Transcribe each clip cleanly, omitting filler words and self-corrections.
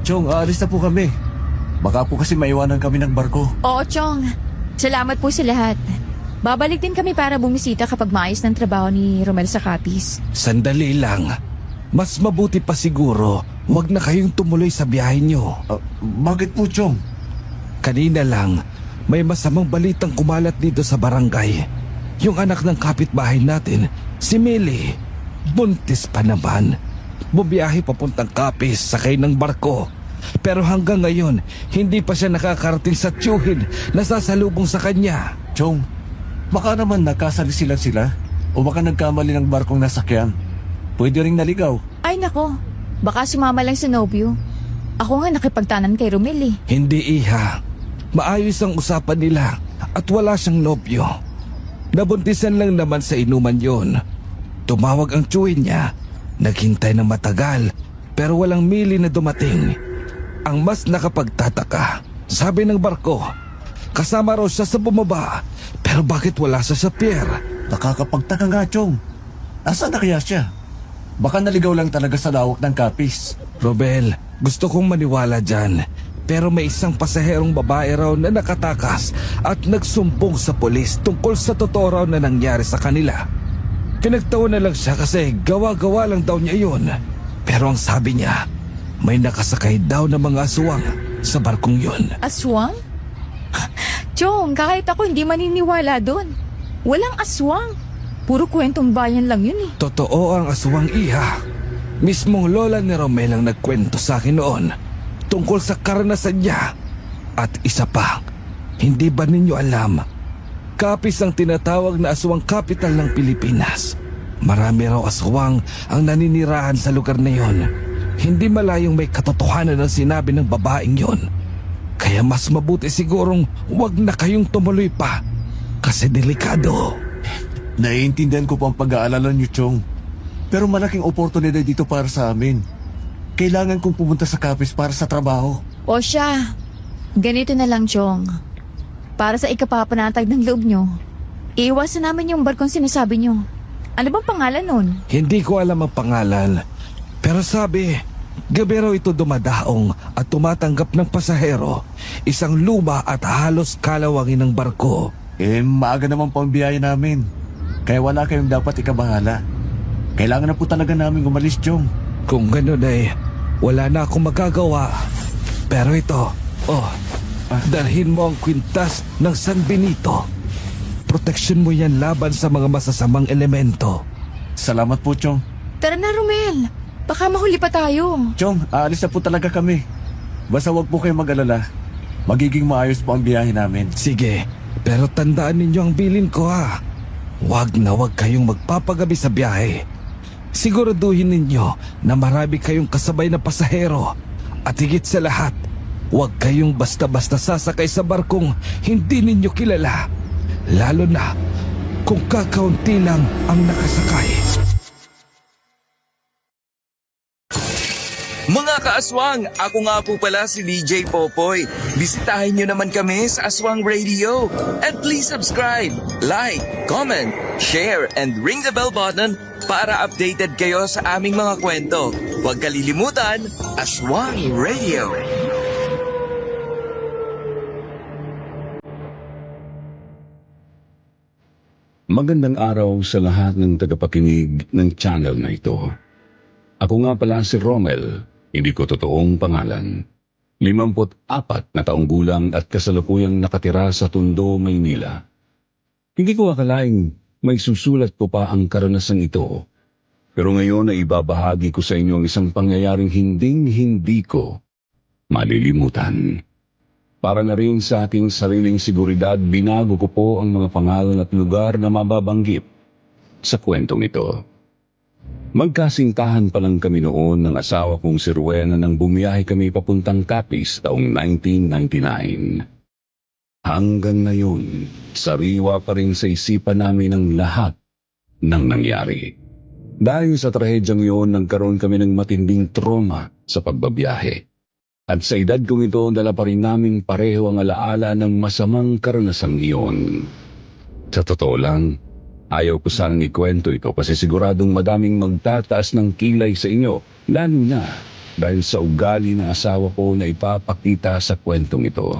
Chong, aalis na po kami. Baka po kasi maiwanan kami ng barko. Oo, Chong. Salamat po sa lahat. Babalik din kami para bumisita kapag maayos ng trabaho ni Romel sa Capiz. Sandali lang. Mas mabuti pa siguro, wag na kayong tumuloy sa biyahe nyo. Bakit po, Chong? Kanina lang, may masamang balitang kumalat dito sa barangay. Yung anak ng kapitbahay natin, si Millie, buntis pa naman. Bumiyahe papuntang Capiz sakay ng barko. Pero hanggang ngayon, hindi pa siya nakakarating sa tiyuhin na sasalubong sa kanya. Chong, baka naman nagkasalisilan sila o baka nagkamali ng barkong nasakyan. Pwede ring naligaw. Ay nako, baka sumama lang sa nobyo. Ako nga nakipagtanan kay Romel eh. Hindi, iha. Maayos ang usapan nila at wala siyang nobyo. Nabuntisan lang naman sa inuman yon. Tumawag ang tiyuhin niya. Naghintay ng matagal pero walang Millie na dumating. Ang mas nakapagtataka, sabi ng barko, kasama raw siya sa bumaba. Pero bakit wala siya sa pier? Nakakapagtaka nga, Chong. Nasaan na kaya siya? Baka naligaw lang talaga sa lawak ng Capiz. Robel, gusto kong maniwala dyan. Pero may isang pasaherong babae raw na nakatakas at nagsumbong sa polis tungkol sa totoo raw na nangyari sa kanila. Pinagtawa na lang siya kasi gawa-gawa lang daw niya yun. Pero ang sabi niya, may nakasakay daw ng mga aswang sa barkong yun. Aswang? Chong, kahit ako hindi maniniwala doon. Walang aswang. Puro kwentong bayan lang yun eh. Totoo ang aswang, iha. Mismong lola ni Romel ang nagkwento sa akin noon tungkol sa karanasan niya. At isa pa, hindi ba ninyo alam? Capiz ang tinatawag na aswang capital ng Pilipinas. Marami raw aswang ang naninirahan sa lugar na yon. Hindi malayong may katotohanan ang sinabi ng babaeng yon. Kaya mas mabuti sigurong wag na kayong tumuloy pa. Kasi delikado. Naiintindihan ko po ang pag-aalala niyo, Chong. Pero malaking oportunidad dito para sa amin. Kailangan kong pumunta sa Capiz para sa trabaho. O siya, ganito na lang, Chong. Para sa ikapapanatag ng loob nyo, iiwasan namin yung barkong sinasabi nyo. Ano bang pangalan nun? Hindi ko alam ang pangalan. Pero sabi, gabi raw ito dumadaong at tumatanggap ng pasahero. Isang luma at halos kalawangin ng barko. Maaga naman po ang biyaya namin. Kaya wala kayong dapat ikabahala. Kailangan na po talaga namin umalis, Chong. Kung gano'n ay wala na akong magagawa. Pero ito, dalhin mo ang kwintas ng San Benito. Proteksyon mo yan laban sa mga masasamang elemento. Salamat po, Chong. Tara na, Romel. Baka mahuli pa tayo. Chong, aalis na po talaga kami. Basta wag po kayong mag-alala. Magiging maayos po ang biyahe namin. Sige, pero tandaan ninyo ang bilin ko ha. Wag na wag kayong magpapagabi sa biyahe. Siguraduhin ninyo na marami kayong kasabay na pasahero. At higit sa lahat, wag kayong basta-basta sasakay sa barkong hindi ninyo kilala. Lalo na kung kakaunti lang ang nakasakay. Mga kaaswang, ako nga po pala si DJ Popoy. Bisitahin nyo naman kami sa Aswang Radio. And please subscribe, like, comment, share, and ring the bell button para updated kayo sa aming mga kwento. Huwag kalilimutan, Aswang Radio. Magandang araw sa lahat ng tagapakinig ng channel na ito. Ako nga pala si Romel, hindi ko totoong pangalan. 54 na taong gulang at kasalukuyang nakatira sa Tondo, Maynila. Hindi ko akalaing may susulat ko pa ang karanasang ito. Pero ngayon ay ibabahagi ko sa inyo ang isang pangyayaring hindi ko malilimutan. Para na rin sa aking sariling seguridad, binago ko po ang mga pangalan at lugar na mababanggit sa kwentong ito. Magkasintahan pa lang kami noon ng asawa kong si Rowena nang bumiyahe kami papuntang Capiz taong 1999. Hanggang ngayon, sariwa pa rin sa isipan namin ang lahat ng nangyari. Dahil sa trahedyang yun, nagkaroon kami ng matinding trauma sa pagbabiyahe. At sa edad kong ito, dala pa rin naming pareho ang alaala ng masamang karanasang iyon. Sa totoo lang, ayaw ko sanang ikwento ito kasi siguradong madaming magtataas ng kilay sa inyo, lalo na dahil sa ugali ng asawa ko na ipapakita sa kwentong ito.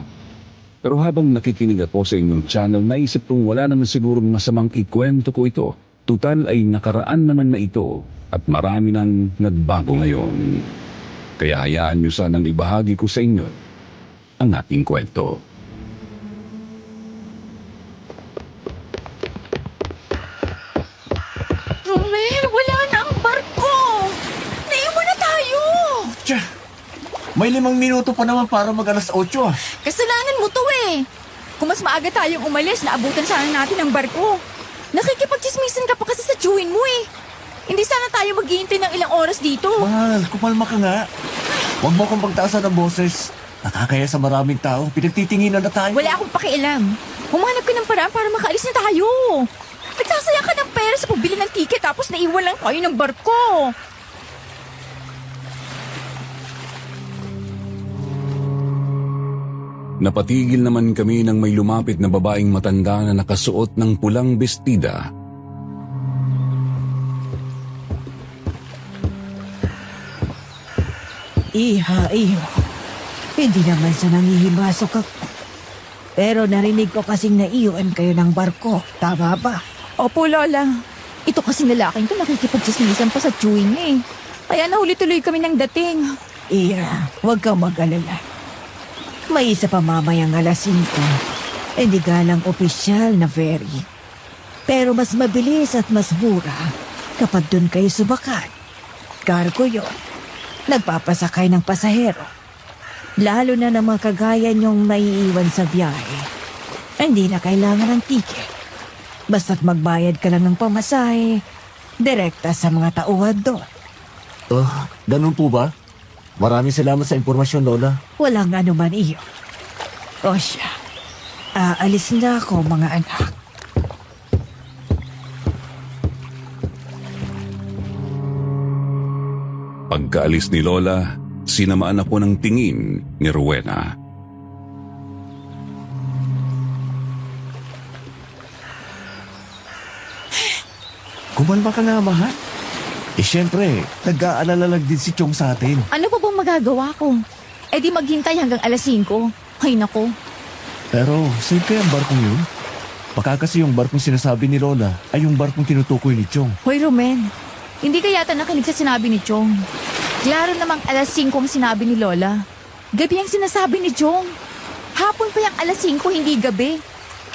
Pero habang nakikinig ako sa inyong channel, naisip kong wala naman sigurong masamang ikwento ko ito. Tutal ay nakaraan naman na ito at marami nang nagbago ngayon. Kaya hayaan niyo sanang ibahagi ko sa inyo ang ating kwento. Romel, wala na ang barko! Naiwan na tayo! Tsa, may 5 minuto pa naman para mag-alas 8 ah. Kasalanan mo to eh. Kung mas maaga tayong umalis, naabutan sana natin ang barko. Nakikipagchismisan ka pa kasi sa chewin mo eh. Hindi sana tayo maghihintay ng ilang oras dito. Mahal, kumalma ka nga. Huwag mo akong pagtaasan ng boses. Nakakaya sa maraming tao. Pinagtitinginan na tayo. Wala akong pakialam. Humanap ka ng paraan para makaalis na tayo. Nagsasaya ka ng pera sa pagbili ng ticket tapos naiwan lang tayo ng barko. Napatigil naman kami nang may lumapit na babaeng matanda na nakasuot ng pulang bestida. Iha, iyo. Hindi naman sa nangihimasok ako. Pero narinig ko kasing naiwan kayo ng barko. Tama ba? Opo, Lola. Ito kasi lalaking to nakikipagchismisan pa sa chewing eh. Kaya nahuli tuloy kami ng dating. Ira, huwag kang mag-alala. May isa pa mamayang alas 5. Hindi galang opisyal na ferry. Pero mas mabilis at mas mura kapag doon kayo subakay. Cargo yun. Nagpapasakay ng pasahero. Lalo na ng mga kagaya niyong naiiwan sa biyahe. Hindi na kailangan ng ticket. Basta't magbayad ka lang ng pamasahe, direkta sa mga tauhan doon. Oh, ganun po ba? Maraming salamat sa impormasyon, Lola. Walang anuman iyo. O siya, aalis na ako mga anak. Pagkaalis ni Lola, sinamaan ako ng tingin ni Rowena. Kumalma ka nga, mahal. Eh, syempre, nag-aalala lang din si Chong sa atin. Ano pa bang magagawa ko? Eh di maghintay hanggang alas 5. Ay nako. Pero, saan kaya ang barkong yun? Baka kasi yung barkong sinasabi ni Lola ay yung barkong tinutukoy ni Chong. Hoy, Romen. Hindi ka yata nakinig sa sinabi ni Chong. Klaro namang alas 5 ang sinabi ni Lola. Gabi ang sinasabi ni Chong. Hapon pa yung alas 5, hindi gabi.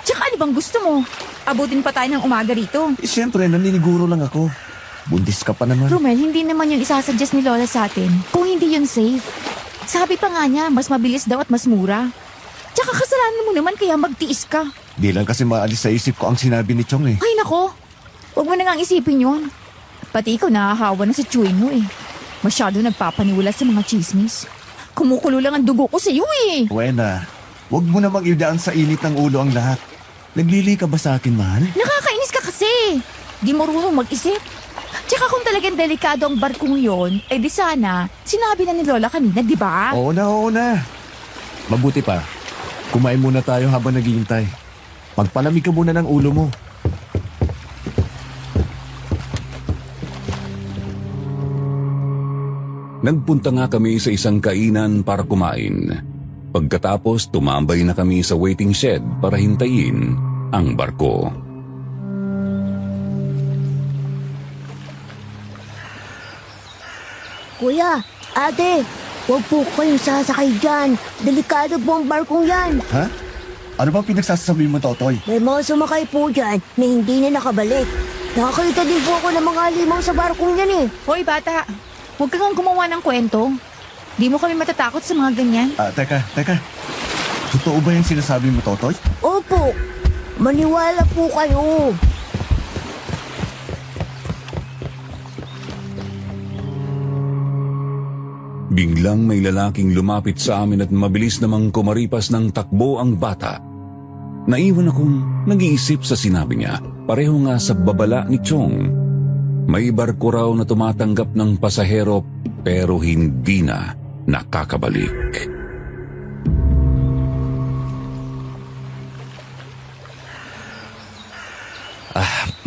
Tsaka ano bang gusto mo? Abutin pa tayo ng umaga rito. Eh, syempre, naniniguro lang ako. Buntis ka pa naman. Romel, hindi naman yung isasuggest ni Lola sa atin kung hindi yun safe. Sabi pa nga niya, mas mabilis daw at mas mura. Tsaka kasalanan mo naman kaya magtiis ka. Di lang kasi maalis sa isip ko ang sinabi ni Chong eh. Ay nako, huwag mo na nga isipin yun. Pati ikaw nahahawa na sa chewin mo eh. Masyado nagpapaniwala sa mga chismis. Kumukulo lang ang dugo ko sa iyo eh. Wena, huwag mo namang idaan sa init ng ulo ang lahat. Naglili ka ba sa akin, mahal? Nakakainis ka kasi. Di marunong mag-isip. Tsaka kung talagang delikado ang barkong yon, eh di sana, sinabi na ni Lola kanina, di ba? Oo na, oo na. Mabuti pa. Kumain muna tayo habang naghihintay. Magpalamig ka muna ng ulo mo. Nagpunta nga kami sa isang kainan para kumain. Pagkatapos, tumambay na kami sa waiting shed para hintayin ang barko. Kuya, ate, huwag po kayong sasakay dyan. Delikado po ang barkong yan. Ha? Ano bang pinagsasabi mo, Totoy? May mga sumakay po dyan na hindi na nakabalik. Nakakita din po ako ng mga limaw sa barkong yan eh. Hoy bata, huwag kang gumawa ng kwento. Di mo kami matatakot sa mga ganyan. Teka. Totoo ba yung sinasabi mo, Totoy? Opo, maniwala po kayo. Biglang may lalaking lumapit sa amin at mabilis namang kumaripas ng takbo ang bata. Naiwan akong nag-iisip sa sinabi niya. Pareho nga sa babala ni Chong. May barko raw na tumatanggap ng pasahero pero hindi na nakakabalik.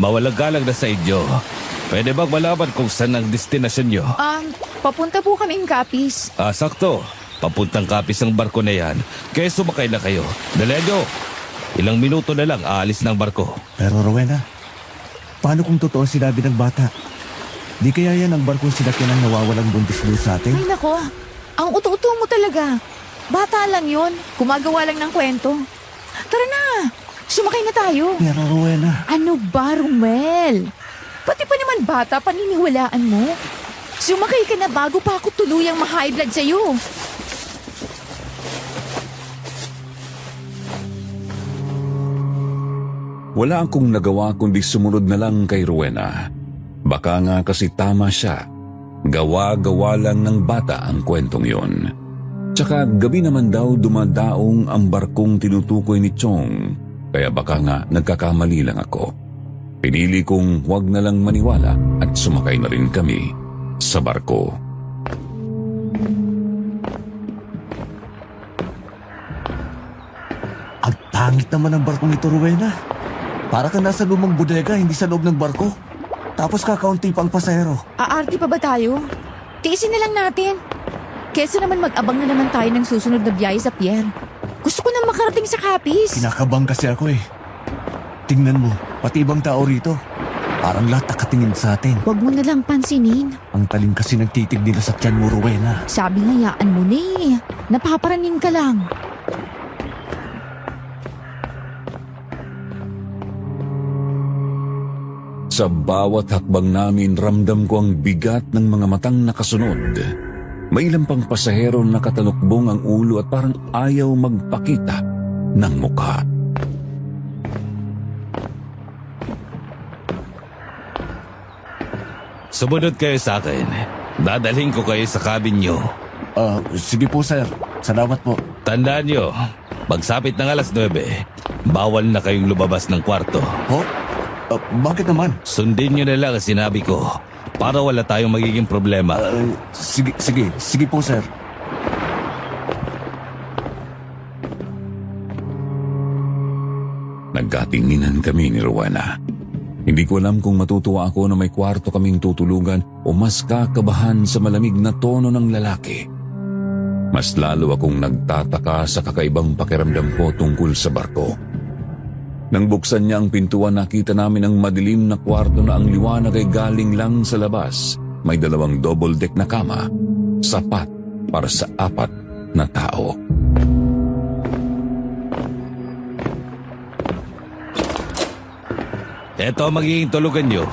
Mawalang galang na sa inyo. Pwede bang malaman kung saan ang destinasyon nyo? Papunta po kaming Capiz. Sakto. Papuntang Capiz ang barko na yan. Kaya sumakay na kayo. Dali nyo. Ilang minuto na lang aalis ng barko. Pero Rowena, paano kung totoo ang sinabi ng bata? Di kaya yan ang barkong sinakyan ng nawawalang buntis doon sa atin? Ay nako, ang uto-uto mo talaga. Bata lang yon, gumagawa lang ng kwento. Tara na, sumakay na tayo. Pero Rowena, Ano ba, Romel? Pati pa naman bata, paniniwalaan mo. Sumakay ka na bago pa ako tuluyang ma-high blood sa'yo. Wala akong nagawa kundi sumunod na lang kay Rowena. Baka nga kasi tama siya. Gawa-gawa lang ng bata ang kwentong yon. Tsaka gabi naman daw dumadaong ang barkong tinutukoy ni Chong. Kaya baka nga nagkakamali lang ako. Pinili kong huwag na lang maniwala at sumakay na rin kami sa barko. ang pangit naman ng barkong ito, Rowena. Para ka nasa lumang bodega, hindi sa loob ng barko. Tapos kakaunti pang pasahero. Aarti pa ba tayo? Tiisin na lang natin. Kesa naman mag-abang na naman tayo ng susunod na biyahe sa pier. Gusto ko na makarating sa Capiz. Kinakabang kasi ako eh. Tingnan mo, pati ibang tao rito. Parang lahat nakatingin sa atin. Huwag mo na lang pansinin. Ang talim kasi ng titig nila sa tiyan mo, Rowena. Sabi nga yaan mo na eh. Napaparaning ka lang. Sa bawat hakbang namin, ramdam ko ang bigat ng mga matang nakasunod. May ilang pang pasahero na nakatalukbong ang ulo at parang ayaw magpakita ng mukha. Sumunod kayo sa akin. Dadalhin ko kayo sa cabin nyo. Sige po, sir. Salamat po. Tandaan nyo, pagsapit ng alas 9, bawal na kayong lumabas ng kwarto. Ho? Bakit naman? Sundin nyo na lang ang sinabi ko para wala tayong magiging problema. Sige po, sir. Nagkatinginan kami ni Rowena. Hindi ko alam kung matutuwa ako na may kwarto kaming tutulugan o mas kakabahan sa malamig na tono ng lalaki. Mas lalo akong nagtataka sa kakaibang pakiramdam ko tungkol sa barko. Nang buksan niya ang pintuan, nakita namin ang madilim na kwarto na ang liwanag ay galing lang sa labas. May 2 double deck na kama, sapat para sa 4 na tao. Eto ang magiging tulugan nyo.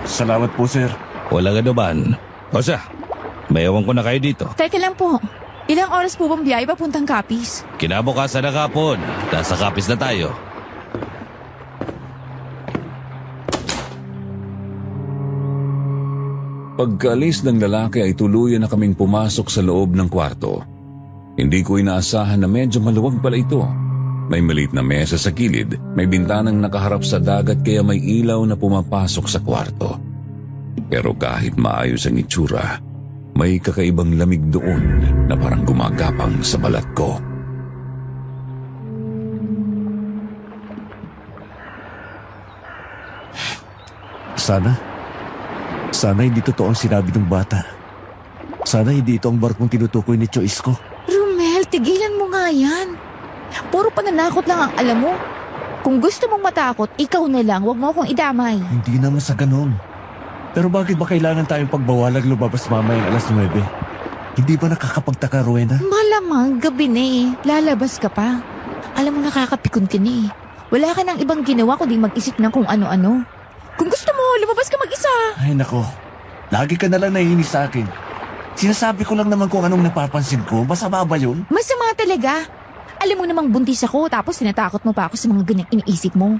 Salamat po, sir. Walang anuman. O siya, may ewan ko na kayo dito. Teka lang po. Ilang oras po bang biyahe papuntang Capiz? Kinabukasan na kapon. Nasa Capiz na tayo. Pagkaalis ng lalaki ay tuluyan na kaming pumasok sa loob ng kwarto. Hindi ko inaasahan na medyo maluwag pala ito. May maliit na mesa sa gilid, may bintanang nakaharap sa dagat kaya may ilaw na pumapasok sa kwarto. Pero kahit maayos ang itsura, may kakaibang lamig doon na parang gumagapang sa balat ko. Sana hindi totoo ang sinabi ng bata. Sana hindi ito ang barkong tinutukoy ni Choice ko. Romel, tigilan mo nga yan. Puro pananakot lang ang alam mo. Kung gusto mong matakot, ikaw na lang. Huwag mo akong idamay. Hindi naman sa ganun. Pero bakit ba kailangan tayong pagbawalag lumabas mamayang alas 9? Hindi ba nakakapagtaka, Rowena? Malamang, gabi na eh. Lalabas ka pa. Alam mo, nakakapikon ka na eh. Wala ka nang ibang ginawa kundi mag-isip ng kung ano-ano. Kung gusto mo, lumabas ka mag-isa. Ay nako, lagi ka na lang nahihinis sa akin. Sinasabi ko lang naman kung anong napapansin ko. Masama ba yun? Masama talaga. Alam mo namang buntis ako tapos tinatakot mo pa ako sa mga ganyang iniisip mo.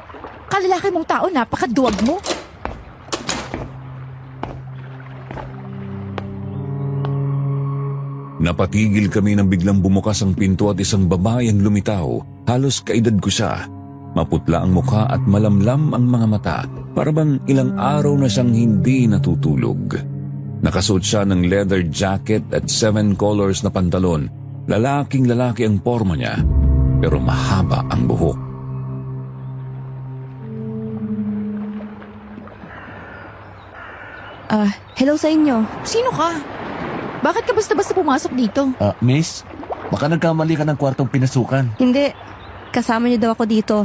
Kalalaki mong tao, napakaduwag mo. Napatigil kami nang biglang bumukas ang pinto at isang babae ang lumitaw. Halos kaedad ko siya. Maputla ang mukha at malamlam ang mga mata. Para bang ilang araw na siyang hindi natutulog. Nakasuot siya ng leather jacket at 7 colors na pantalon. Lalaking lalaki ang porma niya, pero mahaba ang buhok. Hello sa inyo. Sino ka? Bakit ka basta-basta pumasok dito? Miss, baka nagkamali ka ng kwartong pinasukan. Hindi. Kasama niyo daw ako dito.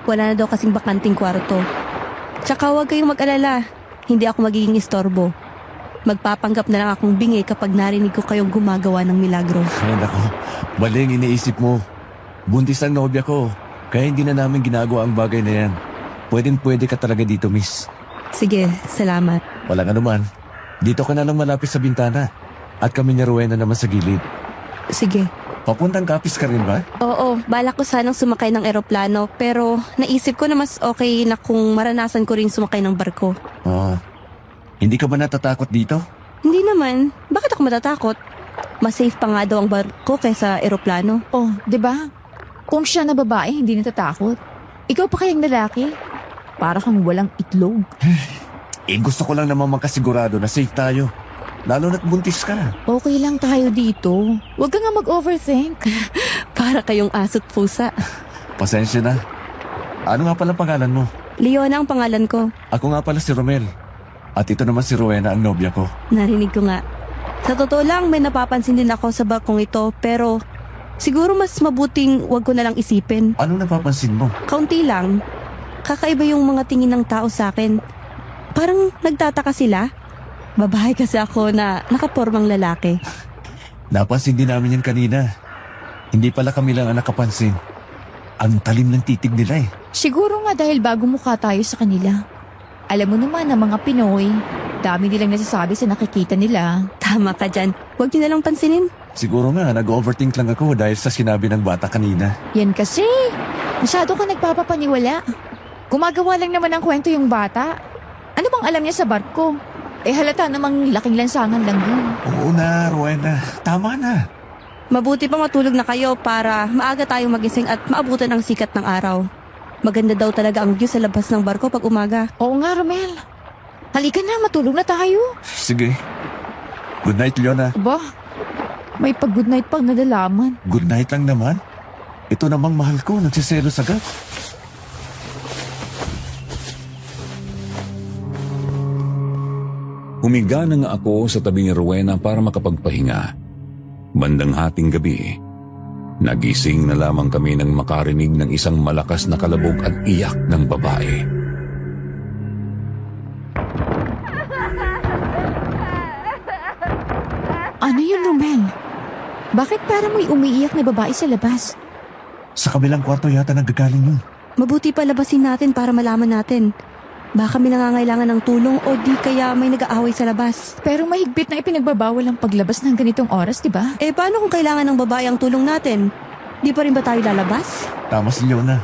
Wala na daw kasing bakanting kwarto. Tsaka huwag kayong mag-alala. Hindi ako magiging istorbo. Magpapanggap na lang akong bingi kapag narinig ko kayong gumagawa ng milagro. Ay nako, mali ang iniisip mo. Buntis ang nobya ko, kaya hindi na namin ginagawa ang bagay na yan. Pwede ka talaga dito, miss. Sige, salamat. Walang anuman. Dito ka na lang malapit sa bintana. At kami ni Rowena naman sa gilid. Sige. Papuntang Capiz ka rin ba? Oo, balak ko sanang sumakay ng eroplano pero naisip ko na mas okay na kung maranasan ko rin sumakay ng barko. Hindi ka ba natatakot dito? Hindi naman. Bakit ako matatakot? Mas safe pa nga daw ang barko kaysa eroplano. Oh, 'di ba? Kung siya na babae, hindi natatakot. Ikaw pa kayang lalaki? Para kang walang itlog. Gusto ko lang naman makasigurado na safe tayo. Lalo na't buntis ka. Okay lang tayo dito. Huwag ka nga mag-overthink. Para kayong aso't pusa. Pasensya na. Ano nga pala pangalan mo? Leona ang pangalan ko. Ako nga pala si Romel. At ito naman si Rowena, ang nobya ko. Narinig ko nga. Sa totoo lang, may napapansin din ako sa barkong ito pero siguro mas mabuting wag ko na lang isipin. Ano napapansin mo? Kaunti lang. Kakaiba yung mga tingin ng tao sa akin. Parang nagtataka sila. Babae kasi ako na nakapormang lalaki. Napansin din namin yan kanina. Hindi pala kami lang ang nakapansin. Ang talim ng titig nila eh. Siguro nga dahil bago mukha tayo sa kanila. Alam mo naman na mga Pinoy, dami nilang nasasabi sa nakikita nila. Tama ka dyan. Huwag niyo na lang pansinin. Siguro nga nag-overthink lang ako dahil sa sinabi ng bata kanina. Yan kasi. Masyado ka nagpapapaniwala. Gumagawa lang naman ng kwento yung bata. Ano bang alam niya sa barko? Halata namang laking lansangan lang yun. Oo na, Rowena. Tama na. Mabuti pa matulog na kayo para maaga tayong magising at maabutan ang sikat ng araw. Maganda daw talaga ang view sa labas ng barko pag umaga. Oo nga, Romel. Halika na, matulog na tayo. Sige. Good night, Leona. Ba, may pag-good night pang nalalaman. Good night lang naman. Ito namang mahal ko, nagsiselos agad. Humiga na nga ako sa tabi ni Rowena para makapagpahinga. Bandang hating gabi, nagising na lamang kami nang makarinig ng isang malakas na kalabog at iyak ng babae. Ano yun, Romel? Bakit parang may umiiyak na babae sa labas? Sa kabilang kwarto yata nagagaling yun. Mabuti pa labasin natin para malaman natin. Baka may nangangailangan ng tulong o di kaya may nag-aaway sa labas. Pero mahigpit na ipinagbabawal ang paglabas ng ganitong oras, di ba? Paano kung kailangan ng babae ang tulong natin? Di pa rin ba tayo lalabas? Tama si Leona.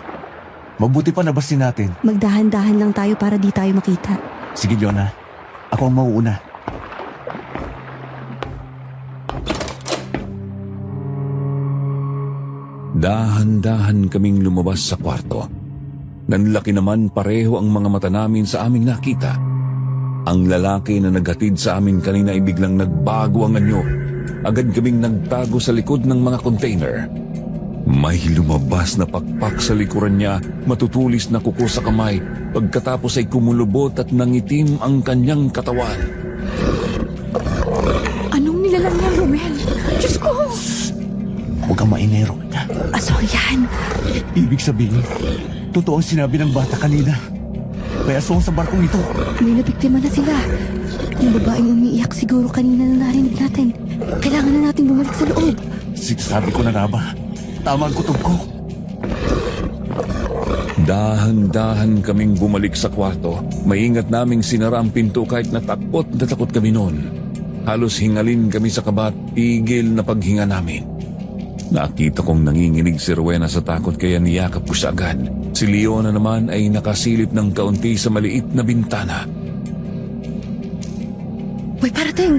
Mabuti pa nabasin natin. Magdahan-dahan lang tayo para di tayo makita. Sige, Leona. Ako ang mauuna. Dahan-dahan kaming lumabas sa kwarto. Nanlaki naman pareho ang mga mata namin sa aming nakita. Ang lalaki na naghatid sa amin kanina ay biglang nagbago ang anyo. Agad kaming nagtago sa likod ng mga container. May lumabas na pakpak sa likuran niya, matutulis na kuko sa kamay. Pagkatapos ay kumulubot at nangitim ang kanyang katawan. Anong nilalang yan, Romel? Diyos ko! Huwag kang mainero. Aso yan! Ibig sabihin, totoo ang sinabi ng bata kanina. May aswang sa barkong ito. May nabiktima na sila. Yung babaeng umiiyak siguro kanina na narinig natin. Kailangan na natin bumalik sa loob. Sinasabi ko na nga ba? Tama ang kutob ko. Dahan-dahan kaming bumalik sa kwarto. Maingat naming sinara ang pinto kahit natakot na takot kami noon. Halos hingalin kami sa kabat, tigil na paghinga namin. Nakita kong nanginginig si Rowena sa takot kaya niyakap ko siya agad. Si Leona naman ay nakasilip ng kaunti sa maliit na bintana. Uy, parating!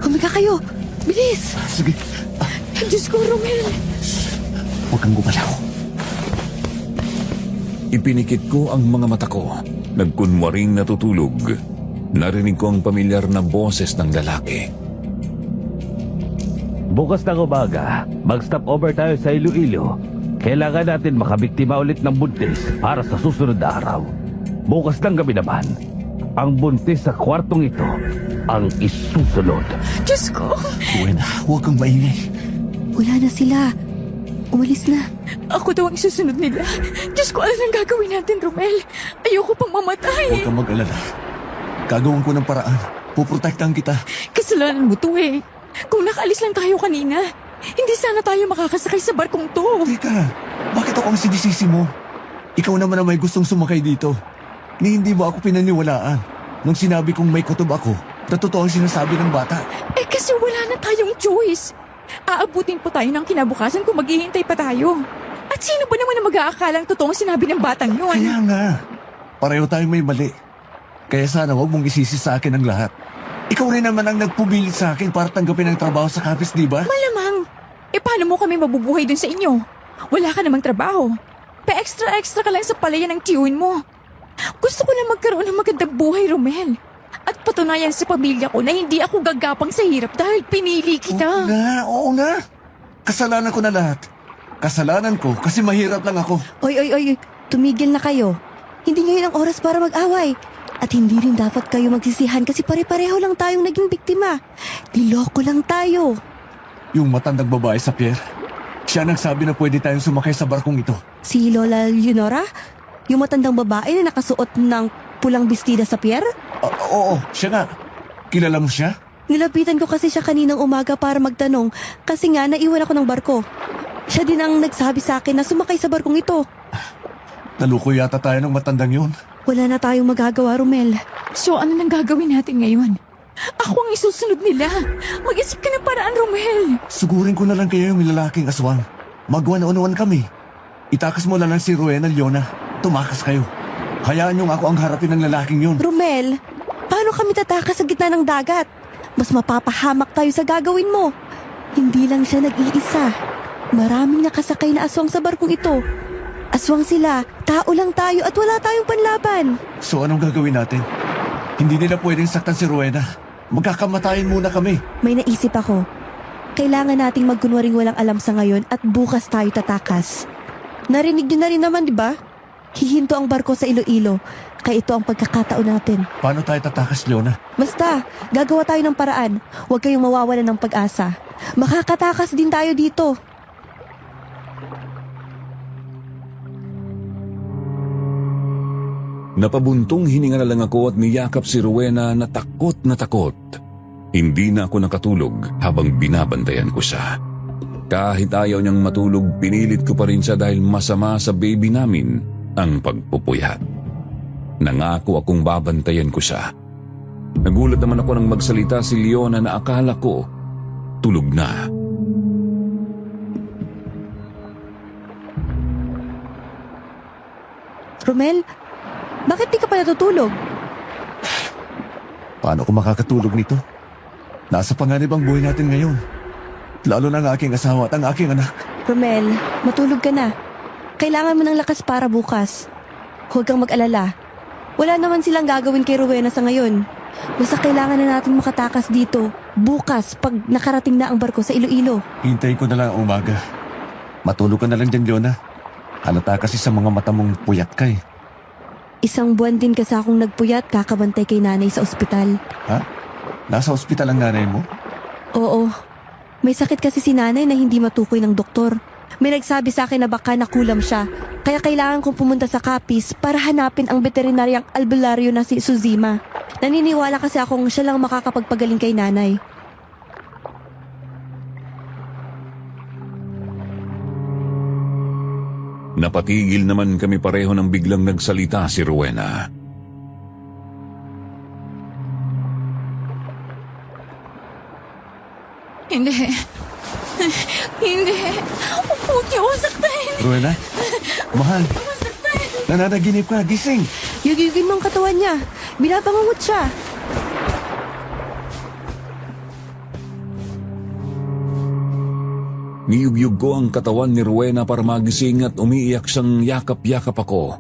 Humiga kayo! Bilis! Sige, Diyos ko, Romel! huwag kang gumalaw. Ipinikit ko ang mga mata ko. Nagkunwaring natutulog. Narinig ko ang pamilyar na boses ng lalaki. Bukas ng umaga, mag-stop over tayo sa Iloilo. Kailangan natin makabiktima ulit ng buntis para sa susunod na araw. Bukas ng gabi naman, ang buntis sa kwartong ito ang isusunod. Diyos ko! Rowena, huwag kang maingay. Wala na sila. Umalis na. Ako daw ang isusunod nila. Diyos ko, ano nang gagawin natin, Romel? Ayoko pang mamatay. Huwag kang mag-alala. Gagawin ko ng paraan. Puprotektahan kita. Kasalanan mo to eh. Kung nakaalis lang tayo kanina, hindi sana tayo makakasakay sa barkong to. Teka, bakit ako ang sinisisi mo? Ikaw naman ang may gustong sumakay dito. Ni hindi mo ako pinaniwalaan. Nung sinabi kong may kutob ako, na totoo ang sinasabi ng bata. Eh kasi wala na tayong choice. Aabutin po tayo ng kinabukasan kung maghihintay pa tayo. At sino ba naman ang mag-aakalang totoo ang sinabi ng batang yun? Kaya nga, pareho tayong may mali. Kaya sana huwag mong isisi sa akin ang lahat. Ikaw rin naman ang nagpumilit sa akin para tanggapin ang trabaho sa Kapis, di ba? Malamang. Eh paano mo kami mabubuhay dun sa inyo? Wala ka namang trabaho. Pa-extra-extra ka lang sa palayan ng tiyuin mo. Gusto ko lang magkaroon ng magandang buhay, Romel. At patunayan sa pamilya ko na hindi ako gagapang sa hirap dahil pinili kita. Oo nga. Kasalanan ko na lahat. Kasalanan ko kasi mahirap lang ako. Oy, tumigil na kayo. Hindi ngayon ang oras para mag-away. At hindi rin dapat kayo magsisihan kasi pare-pareho lang tayong naging biktima. Niloko lang tayo. Yung matandang babae sa pier, siya nagsabi na pwede tayong sumakay sa barkong ito. Si Lola Leonora? Yung matandang babae na nakasuot ng pulang bestida sa pier? Oo, siya nga. Kilala mo siya? Nilapitan ko kasi siya kaninang umaga para magtanong kasi nga naiwan ako ng barko. Siya din ang nagsabi sa akin na sumakay sa barkong ito. Naluko yata tayo ng matandang yun. Wala na tayong magagawa, Romel. So ano nang gagawin natin ngayon? Ako ang isusunod nila. Mag-isip ka ng paraan, Romel. Sugurin ko na lang kayo yung lalaking aswang. Mag-1-on-1 kami. Itakas mo na lang si Rowena Leona. Tumakas kayo. Hayaan niyong ako ang harapin ng lalaking yun. Romel, paano kami tatakas sa gitna ng dagat? Mas mapapahamak tayo sa gagawin mo. Hindi lang siya nag-iisa. Maraming nakasakay na aswang sa barkong ito. Aswang sila, tao lang tayo at wala tayong panlaban. So anong gagawin natin? Hindi nila pwedeng saktan si Rowena. Magkakamatayin muna kami. May naisip ako. Kailangan nating magkunwaring walang alam sa ngayon at bukas tayo tatakas. Narinig niyo na rin naman, di ba? Hihinto ang barko sa Iloilo, kaya ito ang pagkakataon natin. Paano tayo tatakas, Leona? Basta, gagawa tayo ng paraan. Huwag kayong mawawalan ng pag-asa. Makakatakas din tayo dito. Napabuntong hininga na lang ako at niyakap si Rowena na takot na takot. Hindi na ako nakatulog habang binabantayan ko siya. Kahit ayaw niyang matulog, pinilit ko pa rin siya dahil masama sa baby namin ang pagpupuyat. Nangako akong babantayan ko siya. Nagulat naman ako nang magsalita si Leona na akala ko tulog na. Romel, bakit di ka pa natutulog? Paano ko makakatulog nito? Nasa panganib ang buhay natin ngayon. Lalo na ang aking asawa at ang aking anak. Romel, matulog ka na. Kailangan mo ng lakas para bukas. Huwag kang mag-alala. Wala naman silang gagawin kay Rowena sa ngayon. Basta kailangan na natin makatakas dito. Bukas, pag nakarating na ang barko sa Iloilo. Hintayin ko na lang ang umaga. Matulog ka na lang dyan, Leona. Halata kasi sa mga mata mong puyat ka eh. 1 buwan din kasi akong nagpuyat kakabantay kay nanay sa ospital. Ha? Nasa ospital ang nanay mo? Oo. May sakit kasi si nanay na hindi matukoy ng doktor. May nagsabi sa akin na baka nakulam siya. Kaya kailangan kong pumunta sa Capiz para hanapin ang veterinaryang albularyo na si Suzima. Naniniwala kasi akong siya lang makakapagpagaling kay nanay. Napatigil naman kami pareho nang biglang nagsalita si Rowena. Hindi. Hindi. Huwag niyo ako saktahin. Rowena? Mahal. Nananaginip ka. Gising. Yugigin mo ang katawan niya. Binabangungot siya. Niyugyug ko ang katawan ni Rowena para magising at umiiyak siyang yakap-yakap ako.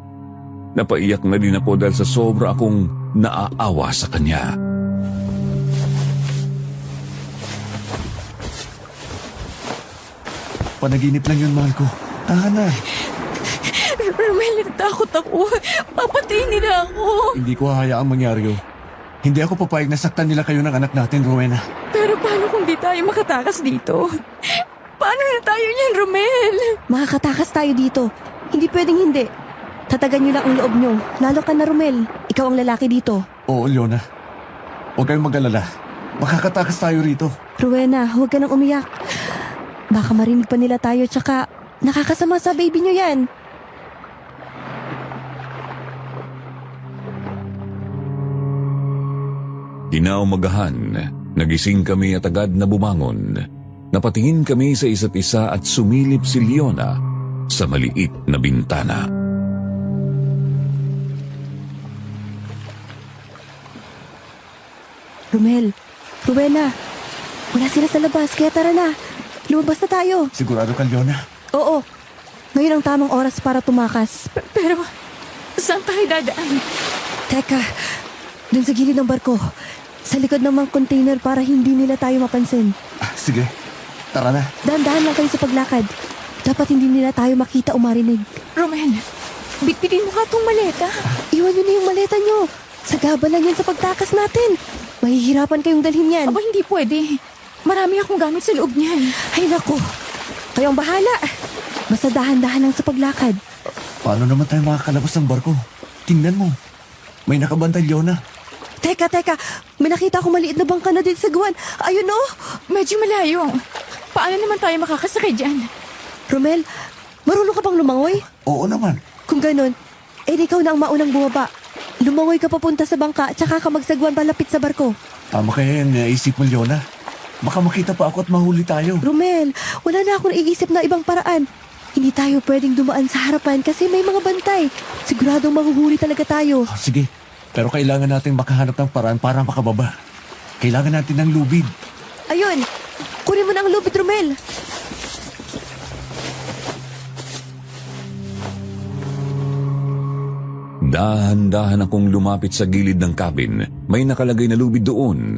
Napaiyak na din ako dahil sa sobra akong naaawa sa kanya. Panaginip lang yun, mahal ko. Tahan na. Romel, natakot ako. Papatayin nila ako. Hindi ko hahayaang mangyari yun. Hindi ako papayag na saktan nila kayo ng anak natin, Rowena. Pero paano kung di tayo makatakas dito? Paano na tayo niyan, Romel? Makakatakas tayo dito. Hindi pwedeng hindi. Tatagan niyo lang ang loob niyo. Lalo ka na, Romel. Ikaw ang lalaki dito. Oo, Leona. Huwag kayong mag-alala. Makakatakas tayo rito. Rowena, huwag ka nang umiyak. Baka marinig pa nila tayo tsaka nakakasama sa baby niyo yan. Kinaumagahan, nagising kami at agad na bumangon. Napatingin kami sa isa't isa at sumilip si Leona sa maliit na bintana. Romel, Rowena, wala sila sa labas kaya tara na. Lumabas na tayo. Sigurado ka, Leona? Oo, ngayon ang tamang oras para tumakas. Pero, saan tayo dadaan? Teka, dun sa gilid ng barko. Sa likod ng mga container para hindi nila tayo mapansin. Sige, tara na. Dahan-dahan lang kayo sa paglakad. Dapat hindi nila tayo makita o marinig. Romel, bitbitin mo nga itong maleta. Iwan nyo na yung maleta nyo. Sagabalan yan sa pagtakas natin. Mahihirapan kayong dalhin yan. Aba, hindi pwede. Marami akong gamit sa loob niyan. Ay nako, kayong bahala. Basta dahan-dahan lang sa paglakad. Paano naman tayo makakalabas ng barko? Tingnan mo. May nakabantay, Leona. Teka, may nakita akong maliit na bangka na din sa guwan. Ayun oh. Medyo malayo. Paano naman tayo makakasakay dyan? Romel, marunong ka bang lumangoy? Oo naman. Kung ganun, ikaw na ang maunang bumaba. Lumangoy ka papunta sa bangka, tsaka ka magsagwan palapit sa barko. Tama kaya yung naisip mo, Leona. Baka makita pa ako at mahuli tayo. Romel, wala na akong naiisip na ibang paraan. Hindi tayo pwedeng dumaan sa harapan kasi may mga bantay. Siguradong mahuhuli talaga tayo. Sige, pero kailangan natin makahanap ng paraan para makababa. Kailangan natin ng lubid. Ayun, kunin mo na ang lubid, Romel. Dahan-dahan akong lumapit sa gilid ng cabin. May nakalagay na lubid doon.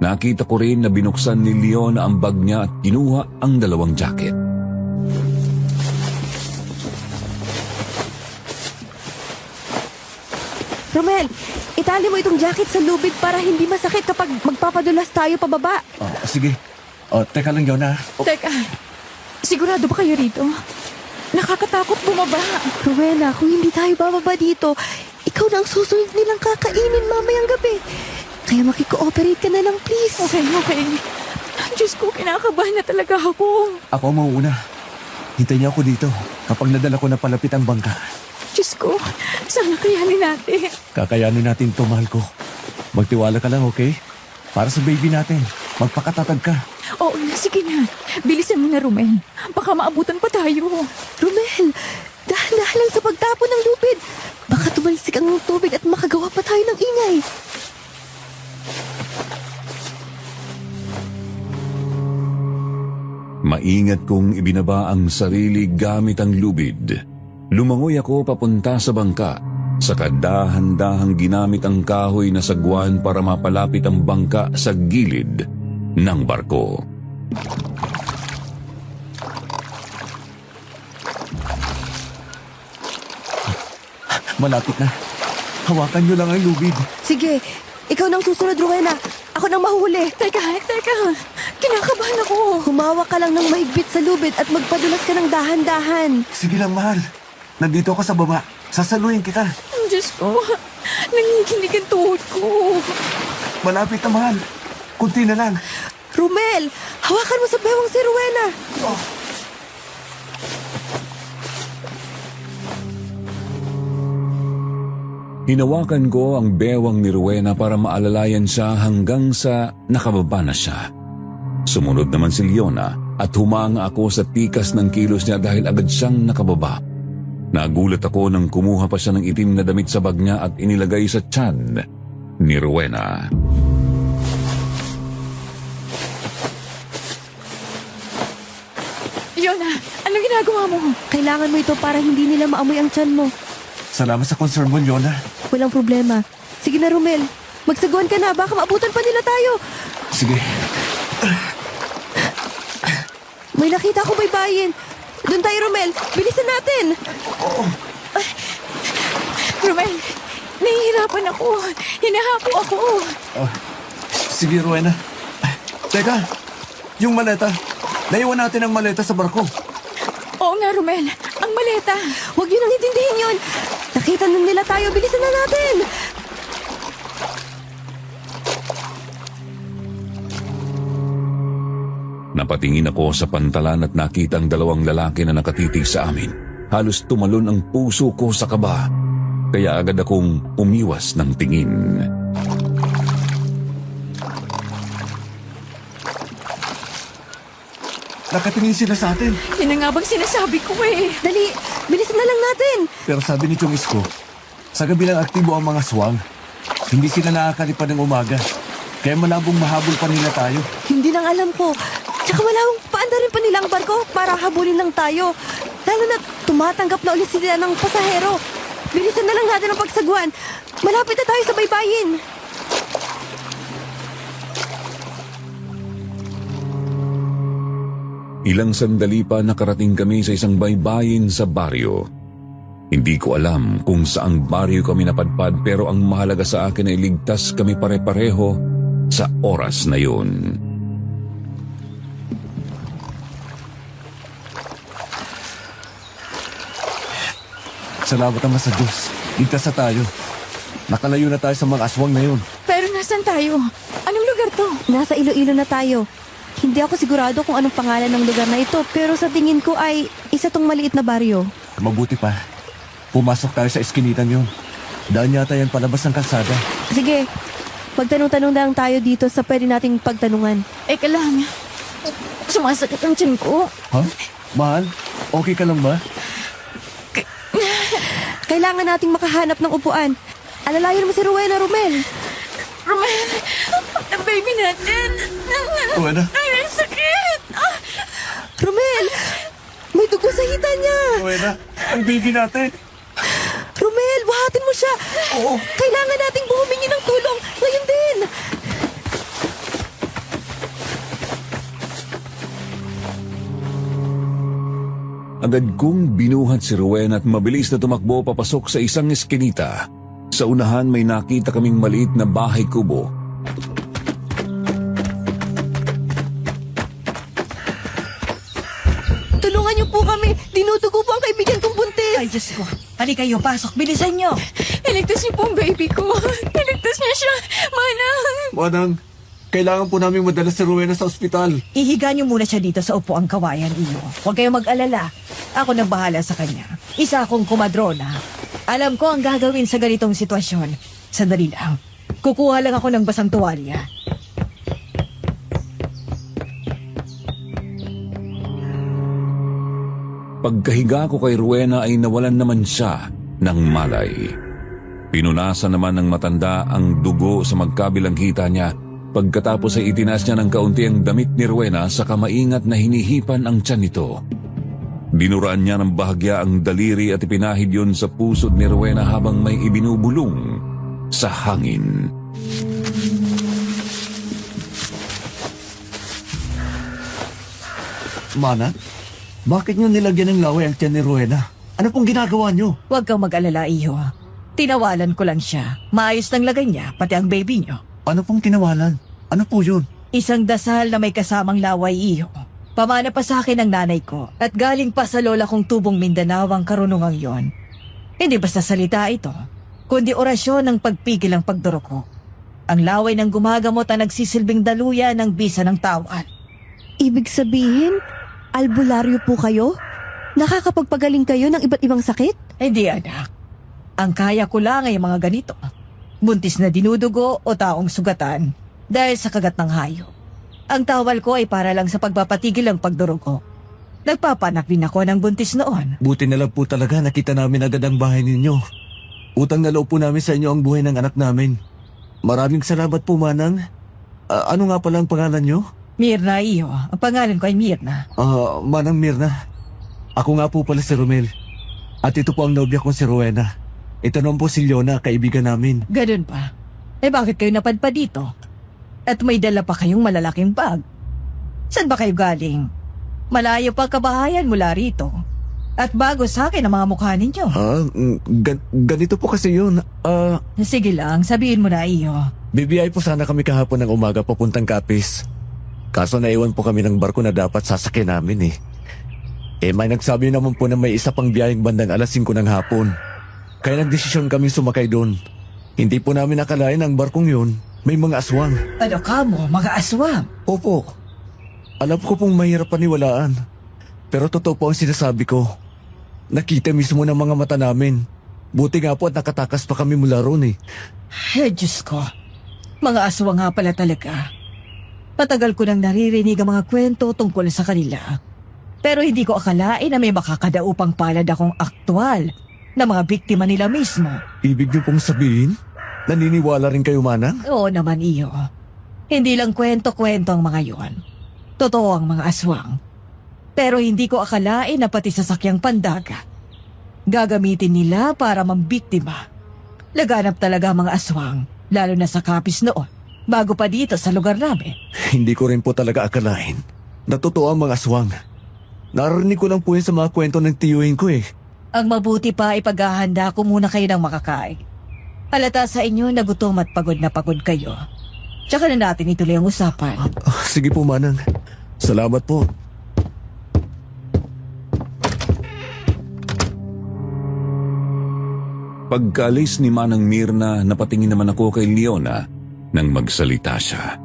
Nakita ko rin na binuksan ni Leona ang bag niya at kinuha ang 2 jacket. Romel, itali mo itong jacket sa lubid para hindi masakit kapag magpapadulas tayo pababa. Sige. Teka lang, Leona. Teka, sigurado ba kayo rito? Nakakatakot bumaba. Rowena, kung hindi tayo bababa dito, ikaw na ang susunod nilang kakainin mamayang gabi. Kaya makikooperate ka na lang, please. Okay. Diyos ko, kinakabahan na talaga ako. Ako mauuna. Hintayin niyo ako dito kapag nadala ko na palapit ang bangka. Diyos ko, sana kayanin natin. Kakayanin natin ito, mahal ko. Magtiwala ka lang, okay? Para sa baby natin. Magpakatatag ka. Oo na, sige na. Bilisan mo na, Romel. Baka maabutan pa tayo. Romel, dahan-dahan lang sa pagtapon ng lubid. Baka tumalsik ang tubig at makagawa pa tayo ng ingay. Maingat kong ibinaba ang sarili gamit ang lubid. Lumangoy ako papunta sa bangka. Saka dahan-dahang ginamit ang kahoy na sagwan para mapalapit ang bangka sa gilid ng barko. Malapit na. Hawakan niyo lang ang lubid. Sige, ikaw nang susunod, Rowena. Ako nang mahuli. Teka. Kinakabahan ako. Humawak ka lang ng mahigpit sa lubid at magpadulas ka ng dahan-dahan. Sige lang, mahal. Nandito ako sa baba. Sasaluhin kita. Diyos ko, nanginginig ang tuhod ko. Malapit na, mahal. Kunti na lang. Romel, hawakan mo sa bewang si Rowena. Hinawakan ko ang bewang ni Rowena para maalalayan siya hanggang sa nakababa na siya. Sumunod naman si Leona at humanga ako sa tikas ng kilos niya dahil agad siyang nakababa. Nagulat ako nang kumuha pa siya ng itim na damit sa bag niya at inilagay sa tiyan ni Rowena. Yona, anong ginagawa mo? Kailangan mo ito para hindi nila maamoy ang tiyan mo. Salamat sa concern mo, Leona. Walang problema. Sige na, Romel. Magsaguan ka na. Baka maabutan pa nila tayo. Sige. May nakita akong baybayin. Doon tayo, Romel. Bilisan natin. nahihirapan ako. Hinahapo ako. Sige, Rowena. Teka, yung maleta. Naiwan natin ang maleta sa barko. Oo nga, Romel. Ang maleta. Huwag yun ang intindihin yun. Nakita na nila tayo. Bilisan na natin. Napatingin ako sa pantalan at nakita ang dalawang lalaki na nakatitig sa amin. Halos tumalon ang puso ko sa kaba. Kaya agad akong umiwas ng tingin. Nakatingin sila sa atin. Yan na nga bang sinasabi ko eh. Dali, bilisan na lang natin. Pero sabi ni Chong Isko, sa gabi lang aktibo ang mga swang. Hindi sila nakakalipad ng umaga. Kaya malabong mahabol pa nila tayo. Hindi nang alam ko. Tsaka malawang paanda rin pa nila ang barko para habulin lang tayo. Lalo na tumatanggap na ulit sila ng pasahero. Bilisan na lang natin ang pagsagwan. Malapit na tayo sa baybayin. Ilang sandali pa nakarating kami sa isang baybayin sa baryo. Hindi ko alam kung saang baryo kami napadpad pero ang mahalaga sa akin ay ligtas kami pare-pareho sa oras na yun. Salamat naman sa Diyos. Ligtas na tayo. Nakalayo na tayo sa mga aswang na yun. Pero nasan tayo? Anong lugar to? Nasa Iloilo na tayo. Hindi ako sigurado kung anong pangalan ng lugar na ito pero sa tingin ko ay isa tong maliit na baryo. Mabuti pa. Pumasok tayo sa eskinitan yun. Daan yata yan palabas ng kalsada. Sige, magtanong-tanong lang tayo dito sa pwede nating pagtanungan. Eka lang. Sumasakit ang tiyan ko. Ha? Mahal? Okay ka lang ba? Kailangan nating makahanap ng upuan. Alalayan mo si Rowena, Romel. Romel, ang baby natin. Rowena? Ay, ang sakit. Romel, may dugo sa hita niya. Rowena, ang baby natin. Romel, buhatin mo siya. Oo. Kailangan nating humingi ng tulong. Ngayon din. Agad kong binuhat si Rowena at mabilis na tumakbo papasok sa isang eskinita. Sa unahan may nakita kaming maliit na bahay kubo. Tulungan niyo po kami. Dinudugo po ang kaibigan kong buntis. Ay, Diyos ko. Halika kayo, pasok. Bilisan nyo. Iligtas niyo po ang baby ko. Iligtas niya siya. Manang. Manang, kailangan po namin madala si Rowena sa ospital. Ihiga nyo muna siya dito sa upuang kawayan iyo. Huwag kayong mag-alala. Ako nang bahala sa kanya. Isa akong kumadrona. Alam ko ang gagawin sa ganitong sitwasyon. Sandali lang. Kukuha lang ako ng basang tuwalya. Pagkahiga ko kay Rowena ay nawalan naman siya ng malay. Pinunasan naman ng matanda ang dugo sa magkabilang hita niya. Pagkatapos ay itinaas niya ng kaunti ang damit ni Rowena sa kamaingat na hinihipan ang tiyan nito. Dinuraan niya ng bahagya ang daliri at ipinahid yun sa pusod ni Rowena habang may ibinubulong sa hangin. Mana, bakit nyo nilagyan ng laway ang tiyan ni Rowena? Ano pong ginagawa nyo? Huwag kang mag-alala, iyo. Tinawalan ko lang siya. Maayos ng lagay niya, pati ang baby niyo. Ano pong tinawalan? Ano po yun? Isang dasal na may kasamang laway, iyo. Pamana pa sa akin ang nanay ko at galing pa sa lola kong tubong Mindanao ang karunungang yon. Hindi basta salita ito, kundi orasyon ng pagpigil ng pagduruko. Ang laway ng gumagamot ang nagsisilbing daluyan ng bisa ng tawan. Ibig sabihin, albularyo po kayo? Nakakapagpagaling kayo ng iba't ibang sakit? Hindi, anak. Ang kaya ko lang ay mga ganito. Buntis na dinudugo o taong sugatan dahil sa kagat ng hayop. Ang tawal ko ay para lang sa pagpapatigil ng pagdurugo. Nagpapanak din ako ng buntis noon. Buti na lang po talaga nakita namin agad ang bahay ninyo. Utang na loob po namin sa inyo ang buhay ng anak namin. Maraming salamat po, Manang. Ano nga pala ang pangalan nyo? Mirna, iyo. Ang pangalan ko ay Mirna. Manang Mirna. Ako nga po pala si Romel. At ito po ang nobya kong si Rowena. Ito naman po si Leona, kaibigan namin. Ganun pa. Eh bakit kayo napadpa dito? At may dala pa kayong malalaking bag. Saan ba kayo galing? Malayo pa kabahayan mula rito. At bago sa akin ang mga mukha ninyo. Ganito po kasi yun. Sige lang, sabihin mo na iyo. BBI po sana kami kahapon ng umaga papuntang Capiz. Kaso naiwan po kami ng barko na dapat sasakyan namin may nagsabi naman po na may isa pang biyaheng bandang alas 5 ng hapon. Kaya nagdesisyon kami sumakay doon. Hindi po namin nakalain ang barkong yun. May mga aswang. Ano ka mo, mga aswang? Opo. Alam ko pong mahirap paniwalaan. Pero totoo po ang sinasabi ko. Nakita mismo ng mga mata namin. Buti nga po at nakatakas pa kami mula roon Diyos ko. Mga aswang nga pala talaga. Matagal ko nang naririnig ang mga kwento tungkol sa kanila. Pero hindi ko akalain na may makakadaupang palad akong aktwal na mga biktima nila mismo. Ibig niyo pong sabihin? Naniniwala rin kayo, Manang? Oo naman iyo. Hindi lang kwento-kwento ang mga yon. Totoo ang mga aswang. Pero hindi ko akalain na pati sasakyang pandaga. Gagamitin nila para mambiktima. Laganap talaga ang mga aswang, lalo na sa Capiz noon, bago pa dito sa lugar namin. Hindi ko rin po talaga akalain na totoo ang mga aswang. Narinig ko lang po yun sa mga kwento ng tiyuhin ko Ang mabuti pa ay paghahanda ko muna kayo ng makakain. Halata sa inyo na gutom at pagod na pagod kayo. Tsaka na natin ituloy ang usapan. Sige po, Manang. Salamat po. Pagkaalis ni Manang Mirna, napatingin naman ako kay Leona nang magsalita siya.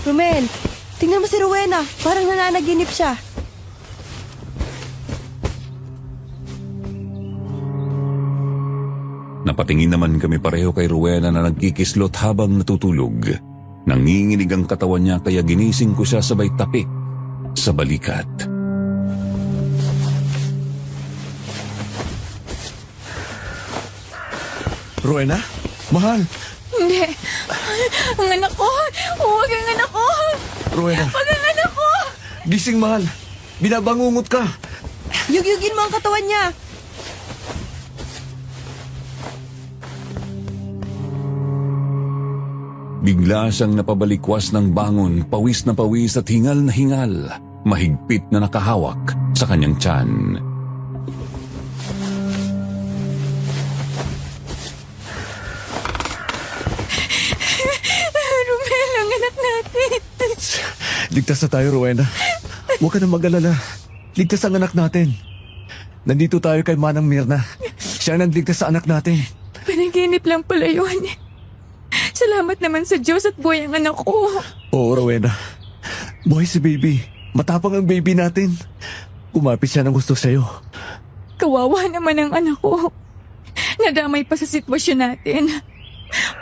Romel, tingnan mo si Rowena. Parang nananaginip siya. Napatingin naman kami pareho kay Rowena na nagkikislot habang natutulog. Nanginginig ang katawan niya kaya ginising ko siya sabay tapik sa balikat. Rowena? Mahal? Hindi. Ang anak ko. Huwag ang anak ko. Rowena? Huwag ang anak ko. Gising, mahal. Binabangungot ka. Yugyugin mo ang katawan niya. Bigla siyang napabalikwas ng bangon, pawis na pawis at hingal na hingal. Mahigpit na nakahawak sa kanyang tiyan. Romel, ang anak natin. Ligtas na tayo, Rowena. Huwag ka na mag-alala. Ligtas ang anak natin. Nandito tayo kay Manang Mirna. Siya ang nagligtas sa anak natin. Panaginip lang pala yun. Salamat naman sa Diyos at buhay ang anak ko. Oo, Rowena. Buhay si baby. Matapang ang baby natin. Kumapit siya ng gusto sa'yo. Kawawa naman ang anak ko. Nadamay pa sa sitwasyon natin.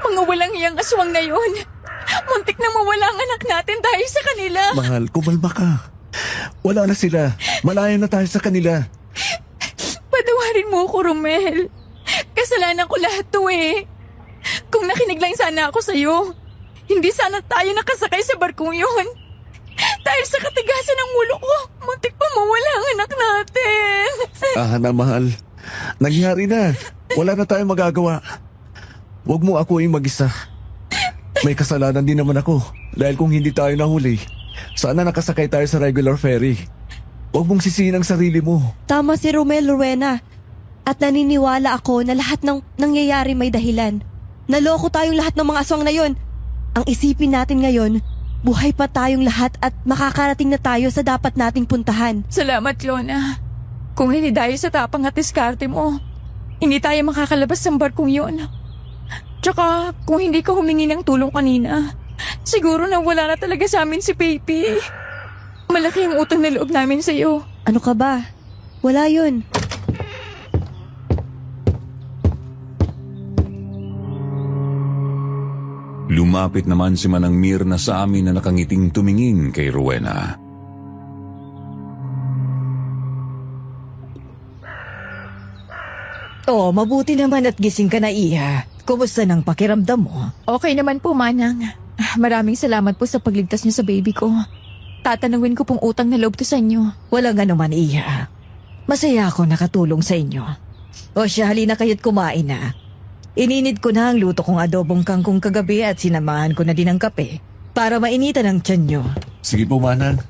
Mga walang hiyang aswang na yun. Muntik na mawala ang anak natin dahil sa kanila. Mahal, kumalma ka. Wala na sila. Malaya na tayo sa kanila. Patawarin mo ako, Romel. Kasalanan ko lahat to Kung nakinig lang sana ako sa'yo, hindi sana tayo nakasakay sa barkong yun. Dahil sa katigasan ng ulo ko, muntik pa mawala ang anak natin. Na mahal. Nangyari na. Wala na tayong magagawa. Huwag mo ako mag-isa. May kasalanan din naman ako. Dahil kung hindi tayo nahuli, sana nakasakay tayo sa regular ferry. Huwag mong sisihin ang sarili mo. Tama si Romel, Rowena. At naniniwala ako na lahat ng nangyayari may dahilan. Naloko tayong lahat ng mga aswang na yon. Ang isipin natin ngayon, buhay pa tayong lahat at makakarating na tayo sa dapat nating puntahan. Salamat, Lona. Kung hindi dahil sa tapang at diskarte mo, hindi tayo makakalabas ng barkong yun. Tsaka, kung hindi ka humingi ng tulong kanina, siguro na wala na talaga sa amin si Pepe. Malaki ang utang na loob namin sa'yo. Ano ka ba? Wala yun. Lumapit naman si Manang Mirna sa amin na nakangiting tumingin kay Rowena. Oo, mabuti naman at gising ka na, Iha. Kumusta nang pakiramdam mo? Okay naman po, Manang. Maraming salamat po sa pagligtas niyo sa baby ko. Tatanungin ko pong utang na loob to sa inyo. Walang anuman, Iha. Masaya ako nakatulong sa inyo. O siya, halina kayo't kumain na. Ininid ko na ang luto kong adobong kangkong kagabi at sinamahan ko na din ang kape para mainitan ang tiyan nyo. Sige po, Manang.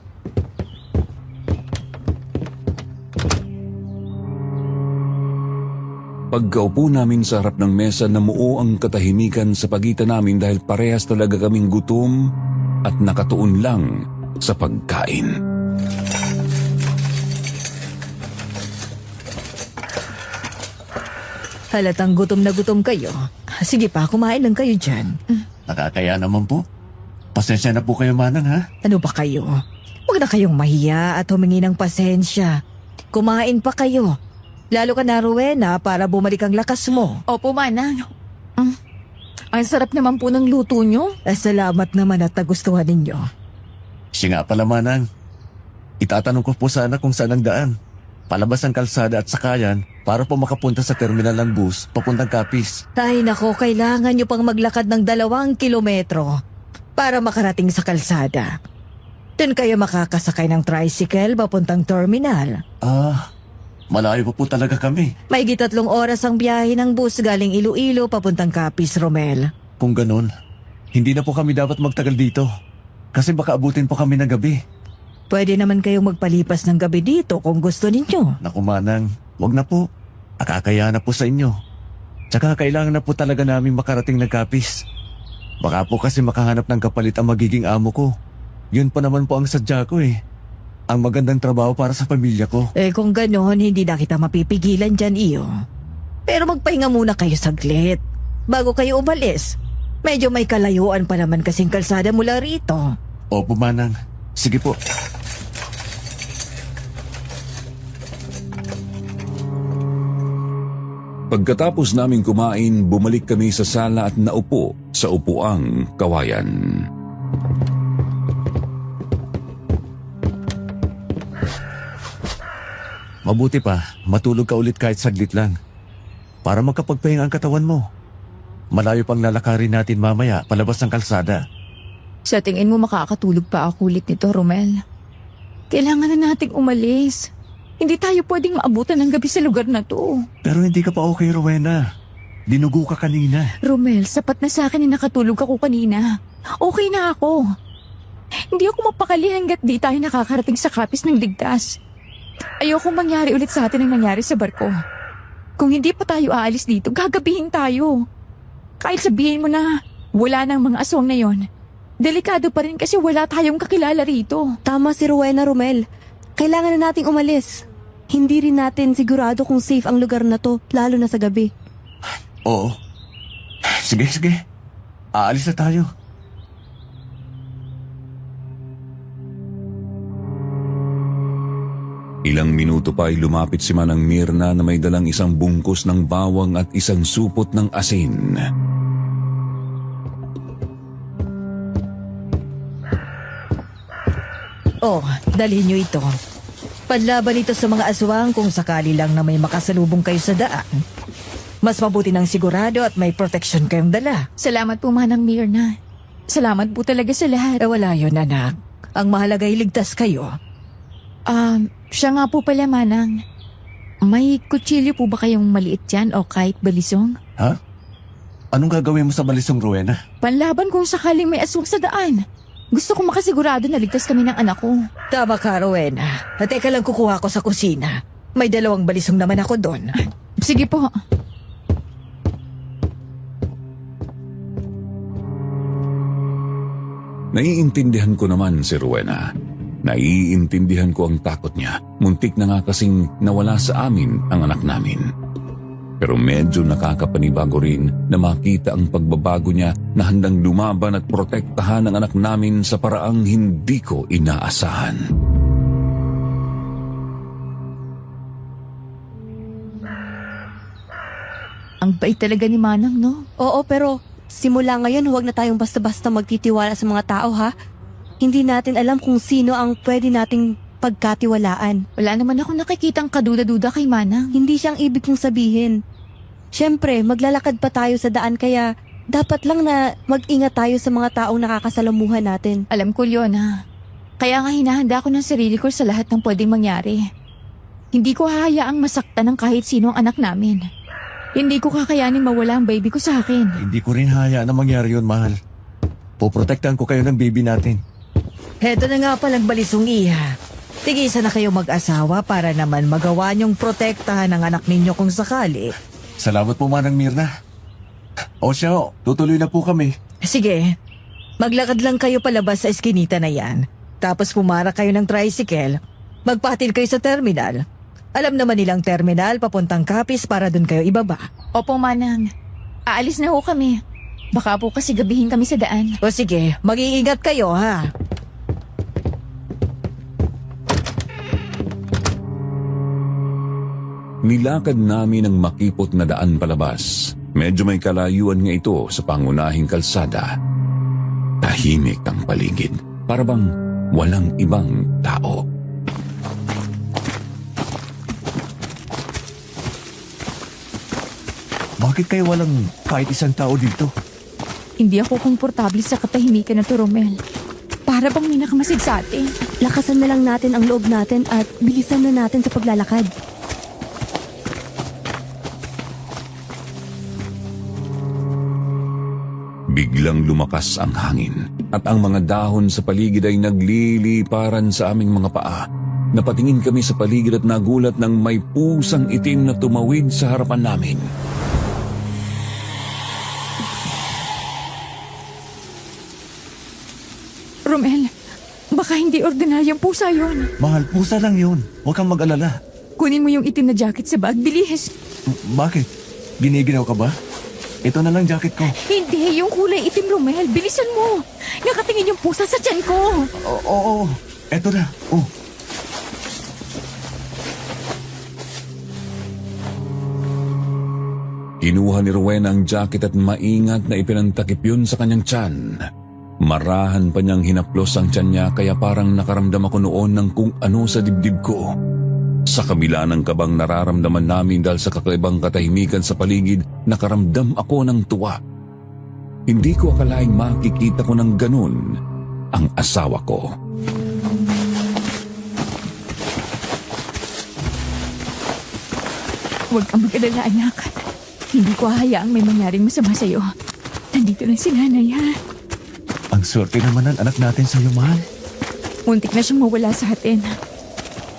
Pagkaupo namin sa harap ng mesa, namuo ang katahimikan sa pagitan namin dahil parehas talaga kaming gutom at nakatuon lang sa pagkain. Halatang gutom na gutom kayo. Sige pa, kumain lang kayo dyan. Nakakaya naman po. Pasensya na po kayo, Manang, ha? Ano ba kayo? Huwag na kayong mahiya at humingi ng pasensya. Kumain pa kayo. Lalo ka na, Rowena, para bumalik ang lakas mo. Opo, Manang. Ang sarap naman po ng luto nyo. Salamat naman at nagustuhan ninyo. Siya nga pala, Manang. Itatanong ko po sana kung saan ang daan. Palabas ang kalsada at sakayan para po makapunta sa terminal ng bus papuntang Capiz. Ay nako, kailangan nyo pang maglakad ng 2 kilometro para makarating sa kalsada. Doon kayo makakasakay ng tricycle papuntang terminal. Malayo po talaga kami. May 3 oras ang biyahe ng bus galing Iloilo papuntang Capiz, Romel. Kung ganun, hindi na po kami dapat magtagal dito. Kasi baka abutin po kami ng gabi. Pwede naman kayong magpalipas ng gabi dito kung gusto ninyo. Naku, Manang, wag na po. Akakaya na po sa inyo. Tsaka kailangan na po talaga namin makarating ng Capiz. Baka po kasi makahanap ng kapalit ang magiging amo ko. Yun pa naman po ang sadya ko eh. Ang magandang trabaho para sa pamilya ko. Kung gano'n, hindi na kita mapipigilan dyan, iyo. Pero magpahinga muna kayo saglit. Bago kayo umalis. Medyo may kalayuan pa naman kasing kalsada mula rito. Opo, Manang. Sige po. Pagkatapos naming kumain, bumalik kami sa sala at naupo sa upuang kawayan. Mabuti pa, matulog ka ulit kahit saglit lang. Para magkapagpahinga ang katawan mo. Malayo pang lalakarin natin mamaya palabas ng kalsada. Sa tingin mo makakatulog pa ako ulit nito, Romel? Kailangan na nating umalis. Hindi tayo pwedeng maabutan ng gabi sa lugar na to. Pero hindi ka pa okay, Rowena. Dinugo ka kanina. Romel, sapat na sa akin na nakatulog ako kanina. Okay na ako. Hindi ako mapakali hanggat di tayo nakakarating sa Capiz ng ligtas. Ayokong mangyari ulit sa atin ang nangyari sa barko. Kung hindi pa tayo aalis dito, gagabihin tayo. Kahit sabihin mo na wala nang mga aswang na yon, delikado pa rin kasi wala tayong kakilala rito. Tama si Rowena, Romel. Kailangan na nating umalis. Hindi rin natin sigurado kung safe ang lugar na to, lalo na sa gabi. Oo. Sige. Aalis na tayo. Ilang minuto pa ay lumapit si Manang Mirna na may dalang isang bungkus ng bawang at isang supot ng asin. Dalhin nyo ito. Panlaban ito sa mga aswang kung sakali lang na may makasalubong kayo sa daan. Mas mabuti ng sigurado at may protection kayong dala. Salamat po, Manang Mirna. Salamat po talaga sa lahat. Wala yun, anak. Ang mahalaga ay ligtas kayo. Siya nga po pala, Manang. May kutsilyo po ba kayong maliit dyan o kahit balisong? Ha? Anong gagawin mo sa balisong, Rowena? Panlaban kung sakaling may aswang sa daan. Gusto ko makasigurado na ligtas kami ng anak ko. Tama ka, Rowena. Teka lang, kukuha ko sa kusina. May 2 balisong naman ako doon. Sige po. Naiintindihan ko naman si Rowena. Naiintindihan ko ang takot niya. Muntik na nga kasing nawala sa amin ang anak namin. Pero medyo nakakapanibago rin na makita ang pagbabago niya na handang lumaban at protektahan ang anak namin sa paraang hindi ko inaasahan. Ang bait talaga ni Manang, no? Oo, pero simula ngayon huwag na tayong basta-basta magtitiwala sa mga tao, ha? Hindi natin alam kung sino ang pwede nating pagkatiwalaan. Wala naman ako nakikitang kaduda-duda kay Manang. Hindi siyang ibig kong sabihin. Siyempre, maglalakad pa tayo sa daan kaya dapat lang na mag-ingat tayo sa mga taong nakakasalamuhan natin. Alam ko yun, ha? Kaya nga hinahanda ko ng sarili ko sa lahat ng pwedeng mangyari. Hindi ko hahayaang masaktan ng kahit sino ang anak namin. Hindi ko kakayanin mawala ang baby ko sa akin. Hindi ko rin hayaan na mangyari yun, mahal. Poprotektahan ko kayo ng baby natin. Heto na nga palang balisong Iha. Tigisa na kayo mag-asawa para naman magawa niyong protektahan ng anak ninyo kung sakali. Salamat po, Manang Mirna. O siya, tutuloy na po kami. Sige, maglakad lang kayo palabas sa eskinita na yan. Tapos pumara kayo ng tricycle. Magpatil kayo sa terminal. Alam naman nilang terminal papuntang Capiz para dun kayo ibaba. Opo, Manang. Aalis na ho kami. Baka po kasi gabihin kami sa daan. O sige, mag-iingat kayo ha. Nilakad namin ang makipot na daan palabas. Medyo may kalayuan nga ito sa pangunahing kalsada. Tahimik ang paligid, para bang walang ibang tao. Bakit kayo walang kahit isang tao dito? Hindi ako komportable sa katahimikan na to, Romel. Para bang may nakamasid sa atin. Lakasan na lang natin ang loob natin at bilisan na natin sa paglalakad. Biglang lumakas ang hangin at ang mga dahon sa paligid ay nagliliparan sa aming mga paa. Napatingin kami sa paligid at nagulat nang may pusang itim na tumawid sa harapan namin. Romel, baka hindi ordinaryong pusa yon. Mahal, pusa lang yun. Huwag kang mag-alala. Kunin mo yung itim na jacket sa bag. Bilis. Bakit? Giniginaw ka ba? Ito na lang jacket ko. Hindi, yung kulay itim, Romel. Bilisan mo. Nakatingin yung pusa sa tiyan ko. Oo. Eto na. Oh. Kinuha ni Rowena ang jacket at maingat na ipinantakip yun sa kanyang tiyan. Marahan pa niyang hinaplos ang tiyan niya kaya parang nakaramdam ako noon ng kung ano sa dibdib ko. Sa kabila ng kabang nararamdaman namin dahil sa kakaibang katahimikan sa paligid, nakaramdam ako ng tuwa. Hindi ko akalaing makikita ko ng ganun ang asawa ko. Huwag kang mag-alala, anak. Hindi ko hahayaang may mangyaring masama sa'yo. Nandito lang si nanay, ha? Ang swerte naman ng anak natin sa'yo, mahal. Muntik na siyang mawala sa atin.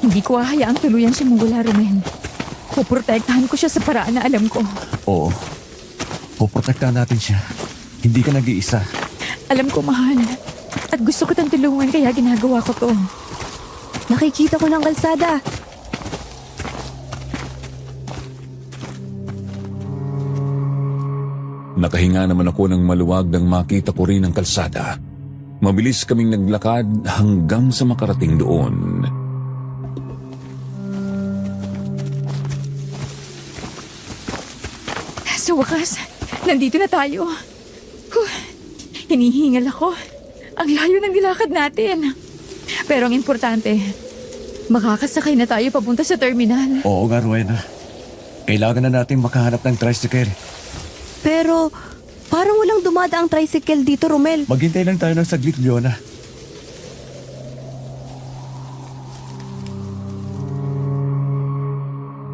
Hindi ko hahayaang tuluyan siyang mawala, Romel. Puprotektahan ko siya sa paraan na alam ko. Oo. Poprotektahan natin siya. Hindi ka nag-iisa. Alam ko, mahal. At gusto ko tang tulungan kaya ginagawa ko to. Nakikita ko ng kalsada. Nakahinga naman ako ng maluwag nang makita ko rin ang kalsada. Mabilis kaming naglakad hanggang sa makarating doon. Sa wakas, nandito na tayo. Hinihingal ako. Ang layo ng nilakad natin. Pero ang importante, makakasakay na tayo papunta sa terminal. Oo nga, Rowena. Kailangan na natin makahanap ng tricycle. Pero parang walang dumadaang tricycle dito, Romel. Maghintay lang tayo ng saglit, Leona.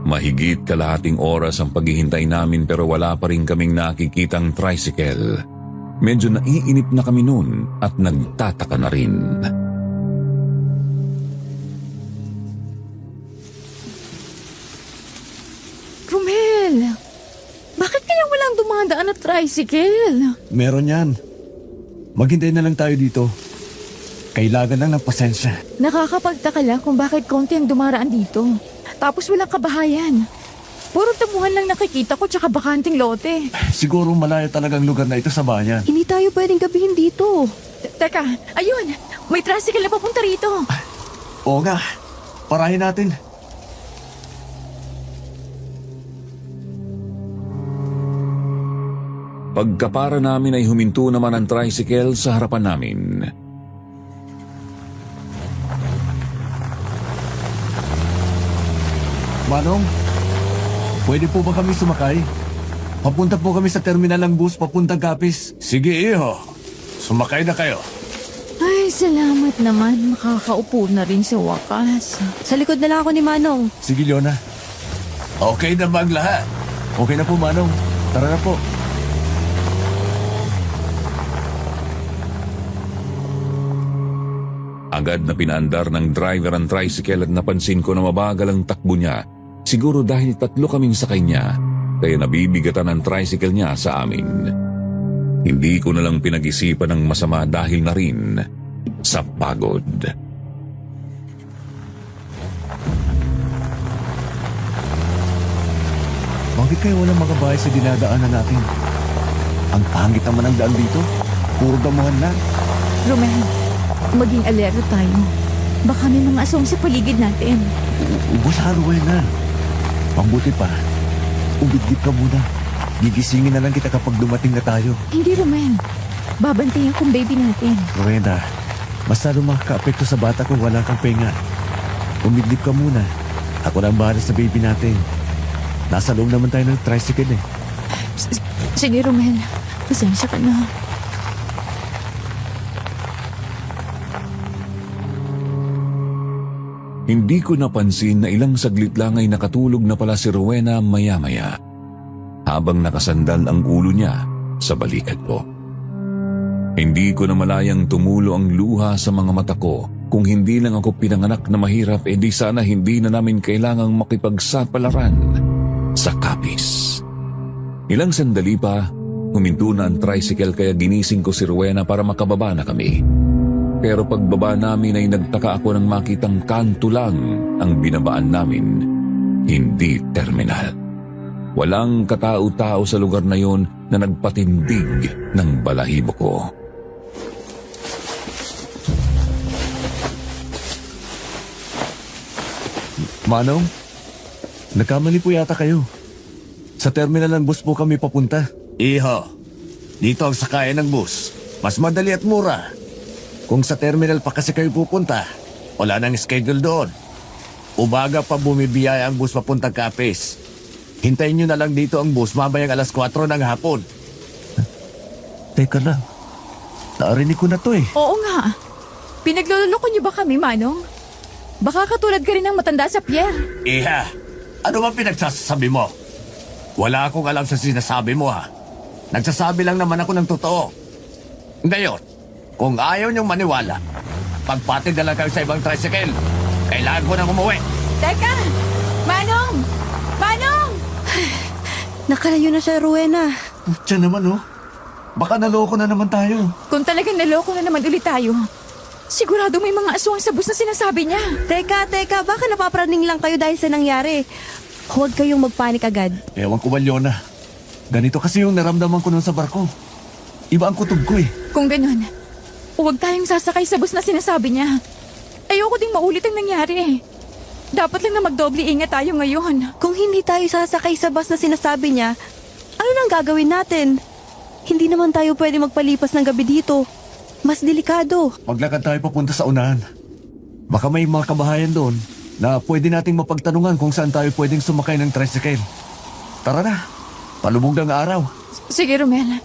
Mahigit kalahating oras ang paghihintay namin pero wala pa rin kaming nakikitang tricycle. Medyo naiinip na kami noon at nagtataka na rin. Romel, bakit kaya walang dumadaan na tricycle? Meron yan. Maghintay na lang tayo dito. Kailangan lang ng pasensya. Nakakapagtaka lang kung bakit konti ang dumaraan dito. Tapos walang kabahayan. Puro tamuhan lang nakikita ko tsaka bakanting lote. Siguro malayo talagang lugar na ito sa bayan. Hindi tayo pwedeng gabihin dito. Teka, ayun! May tricycle na papunta rito. Oo nga. Parahin natin. Pagkapara namin ay huminto naman ang tricycle sa harapan namin. Manong, pwede po ba kami sumakay? Papunta po kami sa terminal ng bus papuntang Capiz. Sige, iho. Sumakay na kayo. Ay, salamat naman. Makakaupo na rin sa wakas. Sa likod na lang ako ni Manong. Sige, Leona. Okay na ba ang lahat? Okay na po, Manong. Tara na po. Agad na pinaandar ng driver ang tricycle at napansin ko na mabagal ang takbo niya. Siguro dahil 3 kaming sakay niya, kaya nabibigatan ang tricycle niya sa amin. Hindi ko na lang pinag-isipan ng masama dahil na rin sa pagod. Bakit kayo walang mga bahay sa dinadaanan natin? Ang pangit naman ang daan dito. Puro damuhan lang. Romel, maging alerto tayo. Baka may mga aswang sa paligid natin. Ubus haruin na. Mabuti pa. Umidlip ka muna. Gigisingin na lang kita kapag dumating na tayo. Hindi, Romel. Babantayan kong baby natin. Rowena, mas lalo makaka-apekto sa bata kung wala kang penga. Umidlip ka muna. Ako na ang bahala sa baby natin. Nasa loob naman tayo ng tricycle eh. Sige, Romel. Pasensya ka na. Hindi ko napansin na ilang saglit lang ay nakatulog na pala si Rowena maya-maya, habang nakasandal ang ulo niya sa balikat ko. Hindi ko na malayang tumulo ang luha sa mga mata ko. Kung hindi lang ako pinanganak na mahirap, di sana hindi na namin kailangang makipagsapalaran sa kapis. Ilang sandali pa, huminto na ang tricycle kaya ginising ko si Rowena para makababa na kami. Pero pagbaba namin ay nagtaka ako nang makitang kanto lang ang binabaan namin, hindi terminal. Walang katao-tao sa lugar na yon na nagpatindig ng balahibo ko. Manong, nagkamali po yata kayo. Sa terminal ng bus po kami papunta. Iho, dito ang sakayan ng bus. Mas madali at mura. Kung sa terminal pa kasi kayo pupunta, wala nang schedule doon. Umaga pa bumibiyaya ang bus papuntang Capiz. Hintayin nyo na lang dito ang bus mamayang 4:00 ng hapon. Teka lang, narinig ko na to eh. Oo nga. Pinagluloko niyo ba kami, Manong? Baka katulad ka rin ng matanda sa Pierre. Iha, ano ba pinagsasabi mo? Wala akong alam sa sinasabi mo ha. Nagsasabi lang naman ako ng totoo. Ngayon, kung ayaw niyong maniwala, pagpatid na lang kayo sa ibang tricycle. Kailangan ko nang umuwi. Teka! Manong! Manong! Nakalayo na siya, Rowena. Tiyan naman oh. Baka naloko na naman tayo. Kung talagang naloko na naman ulit tayo, sigurado may mga aswang sa bus na sinasabi niya. Teka, baka napapraning lang kayo dahil sa nangyari. Huwag kayong magpanik agad. Ewan ko ba, Leona? Ganito kasi yung naramdaman ko noon sa barko. Iba ang kutob ko eh. Kung ganun, huwag tayong sasakay sa bus na sinasabi niya. Ayoko ding maulit ang nangyari. Dapat lang na magdoble ingat tayo ngayon. Kung hindi tayo sasakay sa bus na sinasabi niya, ano nang gagawin natin? Hindi naman tayo pwede magpalipas ng gabi dito. Mas delikado. Maglakad tayo papunta sa unahan. Baka may mga kabahayan doon na pwede nating mapagtanungan kung saan tayo pwedeng sumakay ng tricycle. Tara na, palubog ng araw. Sige, Romel.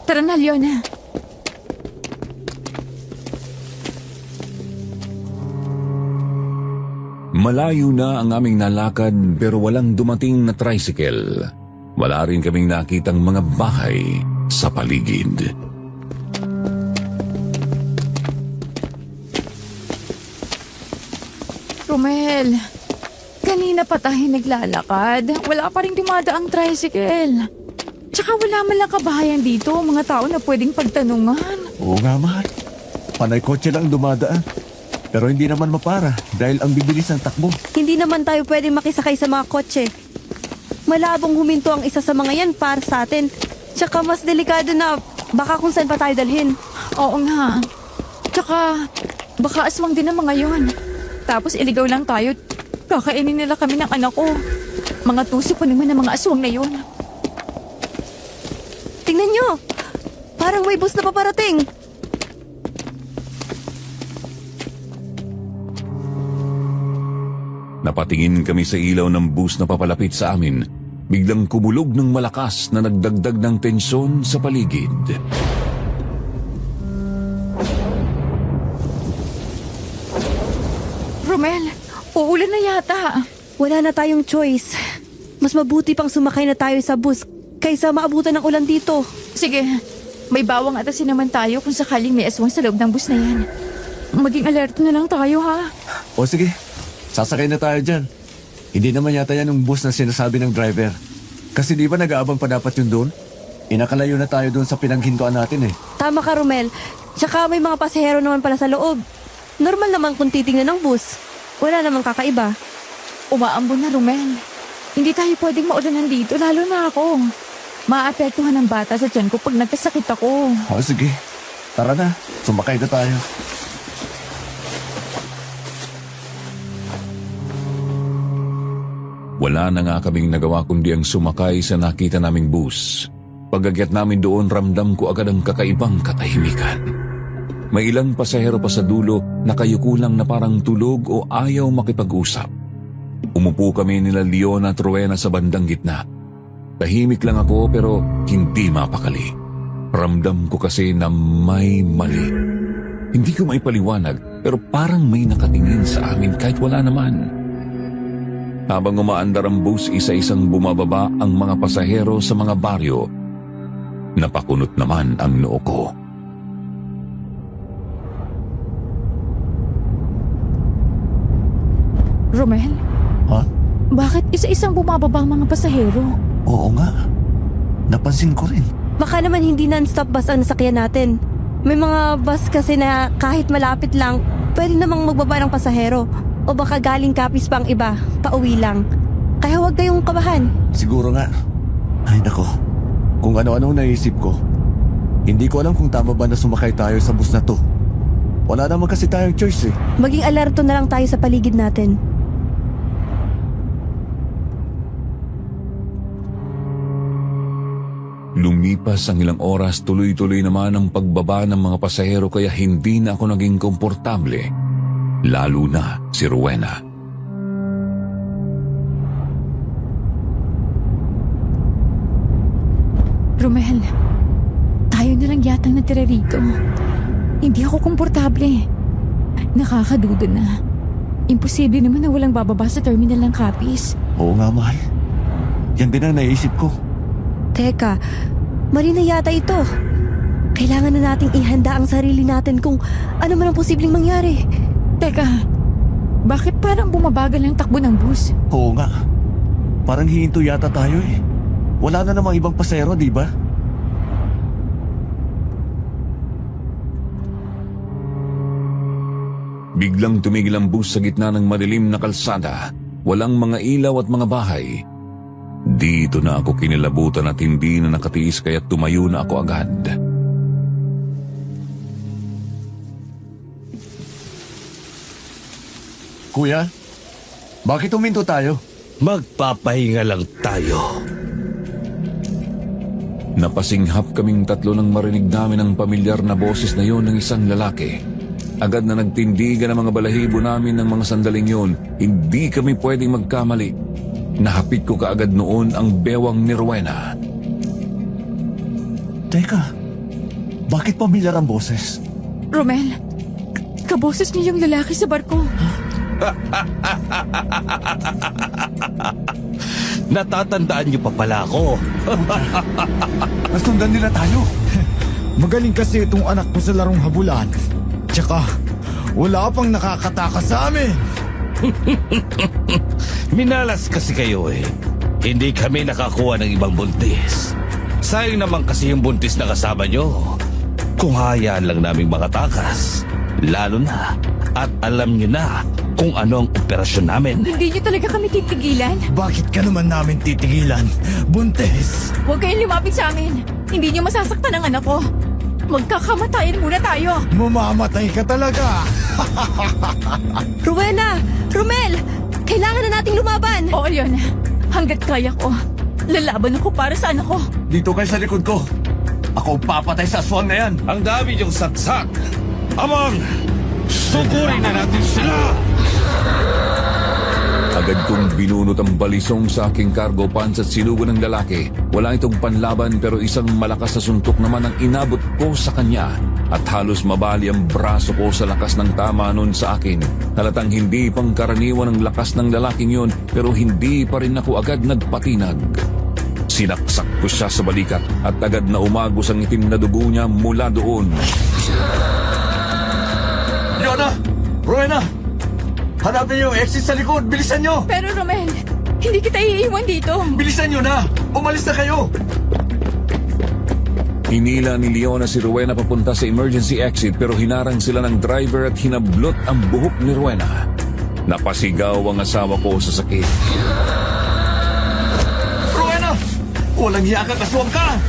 Tara na, Leona. Malayo na ang aming nalakad pero walang dumating na tricycle. Wala rin kaming nakitang mga bahay sa paligid. Romel, kanina pa tayo naglalakad. Wala pa rin dumadaang tricycle. Tsaka wala man lang kabahayan dito, mga tao na pwedeng pagtanungan. Oo nga, mahal. Panay kotse lang dumadaan. Pero hindi naman mapara dahil ang bibilis ng takbo. Hindi naman tayo pwede makisakay sa mga kotse. Malabong huminto ang isa sa mga yan para sa atin. Tsaka mas delikado na baka kung saan pa tayo dalhin. Oo nga. Tsaka, baka aswang din ang mga yon. Tapos iligaw lang tayo. Kakainin nila kami ng anak ko. Mga tuso pa naman ng mga aswang na yon. Tingnan nyo! Parang may bus na paparating. Napatingin kami sa ilaw ng bus na papalapit sa amin. Biglang kumulog ng malakas na nagdagdag ng tensyon sa paligid. Romel, uulan na yata. Wala na tayong choice. Mas mabuti pang sumakay na tayo sa bus kaysa maabutan ng ulan dito. Sige, may bawang atasin naman tayo kung sakaling may aswang sa loob ng bus na yan. Maging alerto na lang tayo, ha? O sige, sasakay na tayo dyan. Hindi naman yata yan yung bus na sinasabi ng driver. Kasi di ba nag-aabang pa dapat yun doon? Inakalayo na tayo doon sa pinanghintuan natin eh. Tama ka, Romel. Tsaka may mga pasahero naman pala sa loob. Normal naman kung titingnan ng bus. Wala namang kakaiba. Umaambon na, Romel. Hindi tayo pwedeng maulanan dito, lalo na ako. Maapektuhan ng bata sa tiyan ko pag nagkasakit ako. O sige, tara na. Sumakay na tayo. Wala na nga kaming nagawa kundi ang sumakay sa nakita naming bus. Pag-agyat namin doon, ramdam ko agad ang kakaibang katahimikan. May ilang pasahero pa sa dulo na kayukulang na parang tulog o ayaw makipag-usap. Umupo kami nila Leon at Rowena sa bandang gitna. Tahimik lang ako pero hindi mapakali. Ramdam ko kasi na may mali. Hindi ko maipaliwanag pero parang may nakatingin sa amin kahit wala naman. Habang umaandar ang bus, isa-isang bumababa ang mga pasahero sa mga baryo. Napakunot naman ang noo ko. Romel, Ha? bakit isa-isang bumababa ang mga pasahero? Oo nga. Napansin ko rin. Baka naman hindi non-stop bus ang nasakyan natin. May mga bus kasi na kahit malapit lang, pwede namang magbaba ng pasahero. O baka galing Capiz pa ang iba, pauwi lang. Kaya huwag kayong kabahan. Siguro nga. Ay nako, kung ano-ano naisip ko. Hindi ko alam kung tama ba na sumakay tayo sa bus na to. Wala naman kasi tayong choice eh. Maging alerto na lang tayo sa paligid natin. Lumipas ang ilang oras, tuloy-tuloy naman ang pagbaba ng mga pasahero kaya hindi na ako naging komportable. Lalo na si Rowena. Romel, tayo na lang yatang natira rito. Hindi ako komportable. Nakakaduda na. Imposible naman na walang bababa sa terminal ng Capiz. Oo nga, mahal. Yan din ang naisip ko. Teka, mali na yata ito. Kailangan na nating ihanda ang sarili natin kung ano man ang posibleng mangyari. Teka, bakit parang bumabagal ang takbo ng bus? Oo nga. Parang hihinto yata tayo eh. Wala na namang ibang pasahero, di ba? Biglang tumigil ang bus sa gitna ng madilim na kalsada. Walang mga ilaw at mga bahay. Dito na ako kinilabutan at hindi na nakatiis kaya tumayo na ako agad. Kuya, bakit huminto tayo? Magpapahinga lang tayo. Napasinghap kaming tatlo nang marinig namin ang pamilyar na boses na yon ng isang lalaki. Agad na nagtindigan ang mga balahibo namin ng mga sandaling yon. Hindi kami pwedeng magkamali. Nahapit ko kaagad noon ang bewang ni Rowena. Teka, bakit pamilyar ang boses? Romel, kaboses niyo yung lalaki sa barko. Natatandaan niyo pa pala ako. Nasundan nila tayo. Magaling kasi itong anak ko sa larong habulan. Tsaka, wala pang nakakatakas sa amin. Minalas kasi kayo eh. Hindi kami nakakuha ng ibang buntis. Sayang naman kasi yung buntis na kasama nyo. Kung hayaan lang naming makatakas. Lalo na at alam nyo na kung ano ang operasyon namin. Hindi niyo talaga kami titigilan. Bakit ka naman namin titigilan? Buntes! Huwag kayong lumapit sa amin. Hindi niyo masasaktan ang anak ko. Magkakamatayan muna tayo. Mamamatay ka talaga! Rowena! Romel! Kailangan na nating lumaban! Oo, yun. Hanggat kaya ko. Lalaban ako para sa anak ko. Dito kayo sa likod ko. Ako ang papatay sa aswang na yan. Ang dami niyong saksak. Amang! Sugurin na natin sila! Agad kong binunot ang balisong sa aking cargo pants at sinugo ng lalaki. Wala itong panlaban pero isang malakas na suntok naman ang inabot ko sa kanya. At halos mabali ang braso ko sa lakas ng tama nun sa akin. Halatang hindi pangkaraniwan ang lakas ng lalaking yon pero hindi pa rin ako agad nagpatinag. Sinaksak ko siya sa balikat at agad na umagos ang itim na dugo niya mula doon. Leona! Rowena! Hanapin niyo yung exit sa likod! Bilisan niyo! Pero Romel, hindi kita iiwan dito. Bilisan niyo na! Umalis na kayo! Hinila ni Leona si Rowena papunta sa emergency exit pero hinarang sila ng driver at hinablot ang buhok ni Rowena. Napasigaw ang asawa ko sa sakit. Rowena! Walang hiya ka, kaswang ka!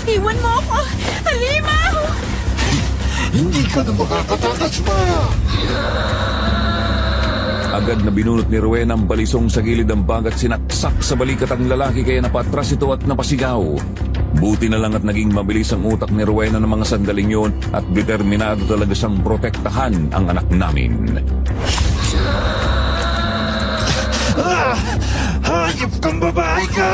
Iwan mo ako! Halimaw! Hindi ka na makakatakas pa! Agad na binunot ni Rowena ang balisong sa gilid ng bag at sinaksak sa balikat ang lalaki kaya napatras ito at napasigaw. Buti na lang at naging mabilis ang utak ni Rowena ng mga sandaling yon at determinado talaga siyang protektahan ang anak namin. Hayop kang babae ka!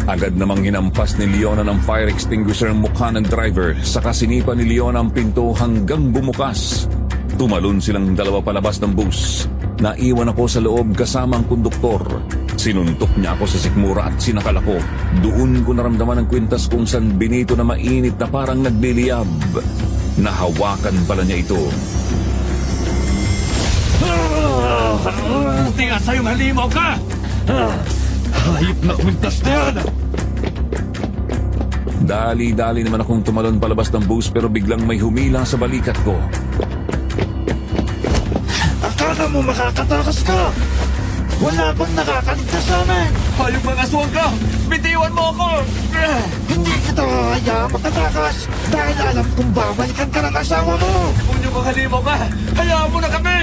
Agad namang hinampas ni Leona ng fire extinguisher ang mukha ng driver saka sinipa ni Leona ang pinto hanggang bumukas. Tumalon silang dalawa palabas ng bus. Naiwan ako sa loob kasama ang konduktor. Sinuntok niya ako sa sikmura at sinakal ako. Doon ko naramdaman ang kwintas kung saan binito na mainit na parang nagliliyab. Nahawakan pala niya ito. Buti nga sa'yo halimaw ka! Hayop na kwintas na yan! Dali-dali naman akong tumalon palabas ng bus pero biglang may humila sa balikat ko. Akala mo makakatakas ka! Wala bang nakakaligtas sa amin? Hayop mga aswang ka! Bitiwan mo ako! Hindi kita hayaan makatakas dahil alam kong babalikan ka ng asawa mo! Kung niyo mga halimaw ka, hayaan mo na kami!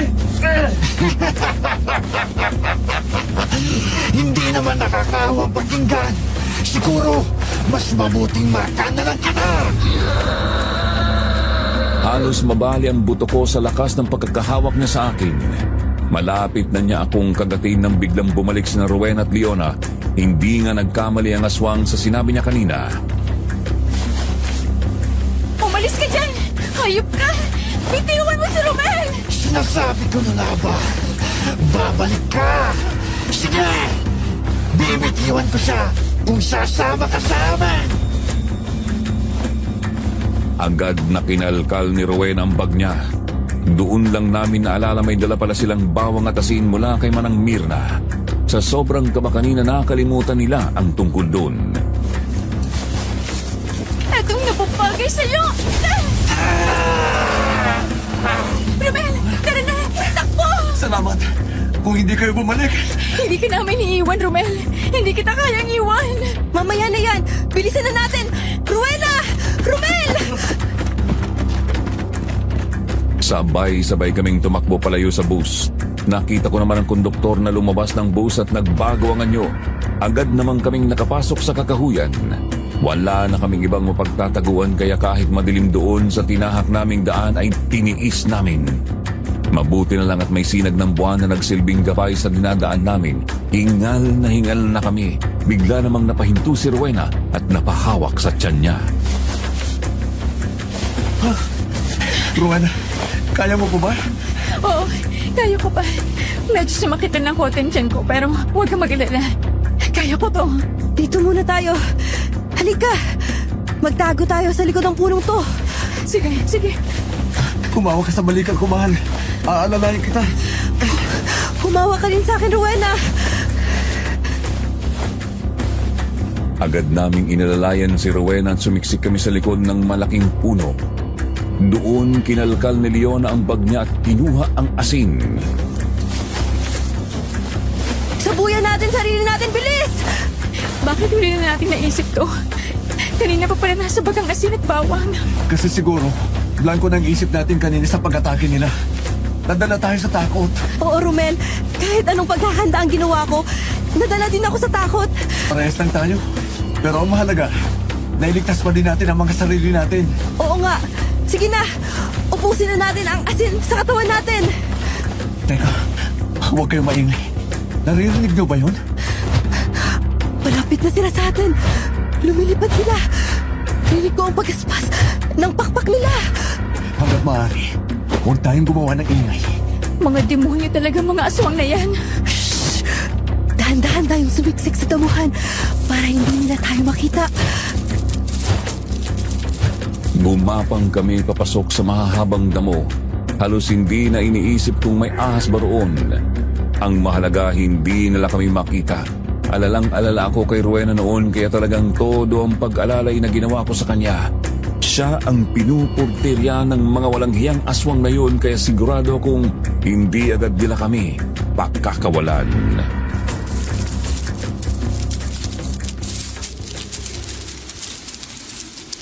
Hindi naman nakakawang pakinggan. Siguro, mas mabuting maka na lang kita. Halos mabali ang buto ko sa lakas ng pagkakahawak niya sa akin. Malapit na niya akong kagatin nang biglang bumalik sina Rowena at Leona. Hindi nga nagkamali ang aswang sa sinabi niya kanina. Umalis ka dyan! Hayop ka! Bitiwan mo si Romel! Sinasabi ko na nga ba, babalik ka. Sige, bibitiwan ko siya kung sasama ka sa amin. Agad na kinalkal ni Rowena ang bag niya. Doon lang namin naalala may dala pala silang bawang at asin mula kay Manang Mirna. Sa sobrang kaba kanina nakalimutan nila ang tungkol doon. Etong napapagay sa'yo! Romel, tara na! Takbo! Salamat! Kung hindi kayo bumalik, Hindi ka namin iiwan, Romel. Hindi kita kayang iwan. Mamaya na yan! Bilisan na natin! Rowena! Romel! Sabay-sabay kaming tumakbo palayo sa bus. Nakita ko naman ang konduktor na lumabas ng bus at nagbago ang anyo. Agad namang kaming nakapasok sa kakahuyan. Wala na kaming ibang mapagtataguan kaya kahit madilim doon sa tinahak naming daan ay tiniis namin. Mabuti na lang at may sinag ng buwan na nagsilbing gabay sa dinadaan namin. Hingal na kami. Bigla namang napahinto si Rowena at napahawak sa tiyan niya. Rowena, kaya mo po ba? Oo, kaya ko pa. Medyo sumakitan ng kote tiyan ko, pero huwag kang mag-alala. Kaya ko to. Dito muna tayo. Halika! Magtago tayo sa likod ng punong to. Sige, sige. Kumawa ka sa balikan ko, mahal. Aalalayan kita. Humawa ka rin sa akin, Rowena. Agad naming inalalayan si Rowena at sumiksik kami sa likod ng malaking puno. Doon kinalkal ni Leona ang bag niya at kinuha ang asin. Sabuyan natin sarili natin, bilis! Bakit huli na natin naisip to? Kanina pa pala nasa bagang asin at bawang. Kasi siguro, blanco ng isip natin kanina sa pag-atake nila. Nadala tayo sa takot. Oo, Romel. Kahit anong paghahanda ang ginawa ko, nadala din ako sa takot. Parehas lang tayo. Pero ang mahalaga, nailigtas pa din natin ang mga sarili natin. Oo nga. Sige na. Upusin na natin ang asin sa katawan natin. Teka, huwag kayong maingay. Naririnig niyo ba yun? Malapit na sila sa atin. Lumilipad sila. Rinig ko ang pagaspas ng pakpak nila. Hanggat maaari, huwag tayong gumawa ng ingay. Mga demonyo talaga mga aswang na yan. Shh! Dahan-dahan tayong sumiksik sa damuhan para hindi nila tayo makita. Gumapang kami papasok sa mahahabang damo. Halos hindi na iniisip kung may ahas ba roon. Ang mahalaga, hindi nila kami makita. Alalang-alala ako kay Rowena noon, kaya talagang todo ang pag-alalay na ginawa ko sa kanya. Siya ang pinupurterya ng mga walang hiyang aswang na yun, kaya sigurado akong hindi agad nila kami pakakawalan.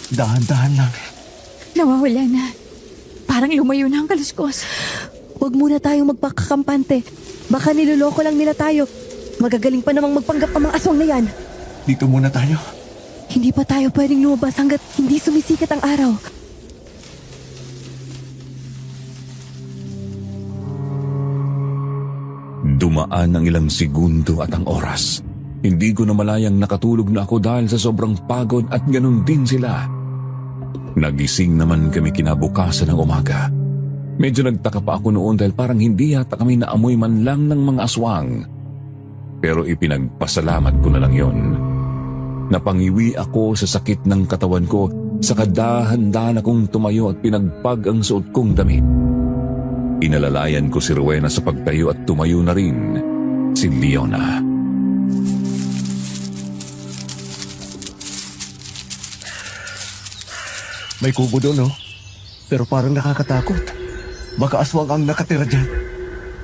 Dahan-dahan lang. Nawawala na. Parang lumayo na ang kaluskos. Huwag muna tayong magpakakampante. Baka niloloko lang nila tayo. Magagaling pa namang magpanggap ang mga aswang na yan. Dito muna tayo. Hindi pa tayo pwedeng lumabas hanggat hindi sumisikat ang araw. Dumaan ang ilang segundo at ang oras. Hindi ko na malayang nakatulog na ako dahil sa sobrang pagod at ganun din sila. Nagising naman kami kinabukasan ng umaga. Medyo nagtaka pa ako noon dahil parang hindi yata kami naamoy man lang ng mga aswang. Pero ipinagpasalamat ko na lang yon. Napangiwi ako sa sakit ng katawan ko, sa kadahan-dahan akong tumayo at pinagpag ang suot kong damit. Inalalayan ko si Rowena sa pagtayo at tumayo na rin si Leona. May kubo doon, no? Pero parang nakakatakot. Baka aswang ang nakatira dyan.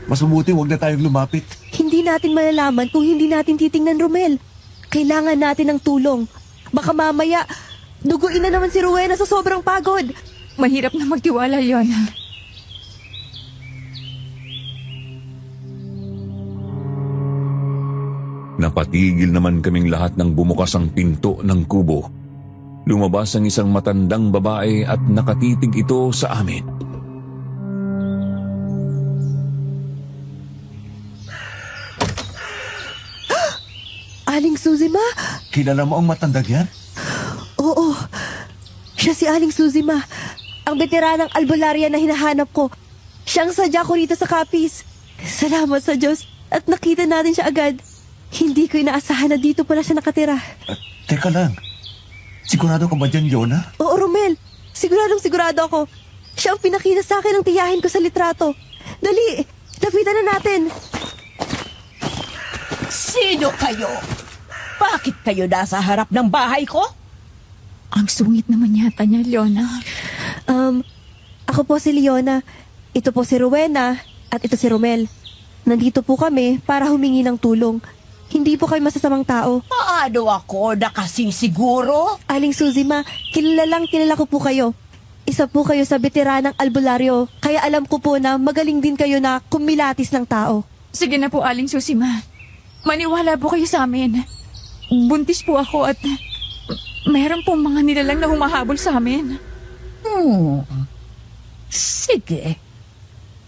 Mas mabuti huwag na tayong lumapit. Hindi natin malalaman kung hindi natin titingnan, Romel. Kailangan natin ng tulong. Baka mamaya, duguin na naman si Rowena sa sobrang pagod. Mahirap na magtiwala yon. Napatigil naman kaming lahat nang bumukas ang pinto ng kubo. Lumabas ang isang matandang babae at nakatitig ito sa amin. Aling Suzima? Kilala mo ang matandang yan? Oo. Siya si Aling Suzima. Ang veteranang albularya na hinahanap ko. Siyang sadya ko rito sa Capiz. Salamat sa Diyos at nakita natin siya agad. Hindi ko inaasahan na dito pala siya nakatira. Teka lang. Sigurado ka ba dyan, Leona? Oo, Romel. Sigurado ako. Siya ang pinakita sa akin ng tiyahin ko sa litrato. Dali, lapitan na natin. Sino kayo? Bakit kayo nasa harap ng bahay ko? Ang sungit naman yata niya, Leona. Ako po si Leona. Ito po si Rowena at ito si Romel. Nandito po kami para humingi ng tulong. Hindi po kayo masasamang tao. Paano ako nakasisiguro? Aling Suzima, kilala ko po kayo. Isa po kayo sa veteranang albularyo, kaya alam ko po na magaling din kayo na kumilatis ng tao. Sige na po, Aling Susima. Maniwala po kayo sa amin. Buntis po ako at meron pong mga nilalang na humahabol sa amin. Sige.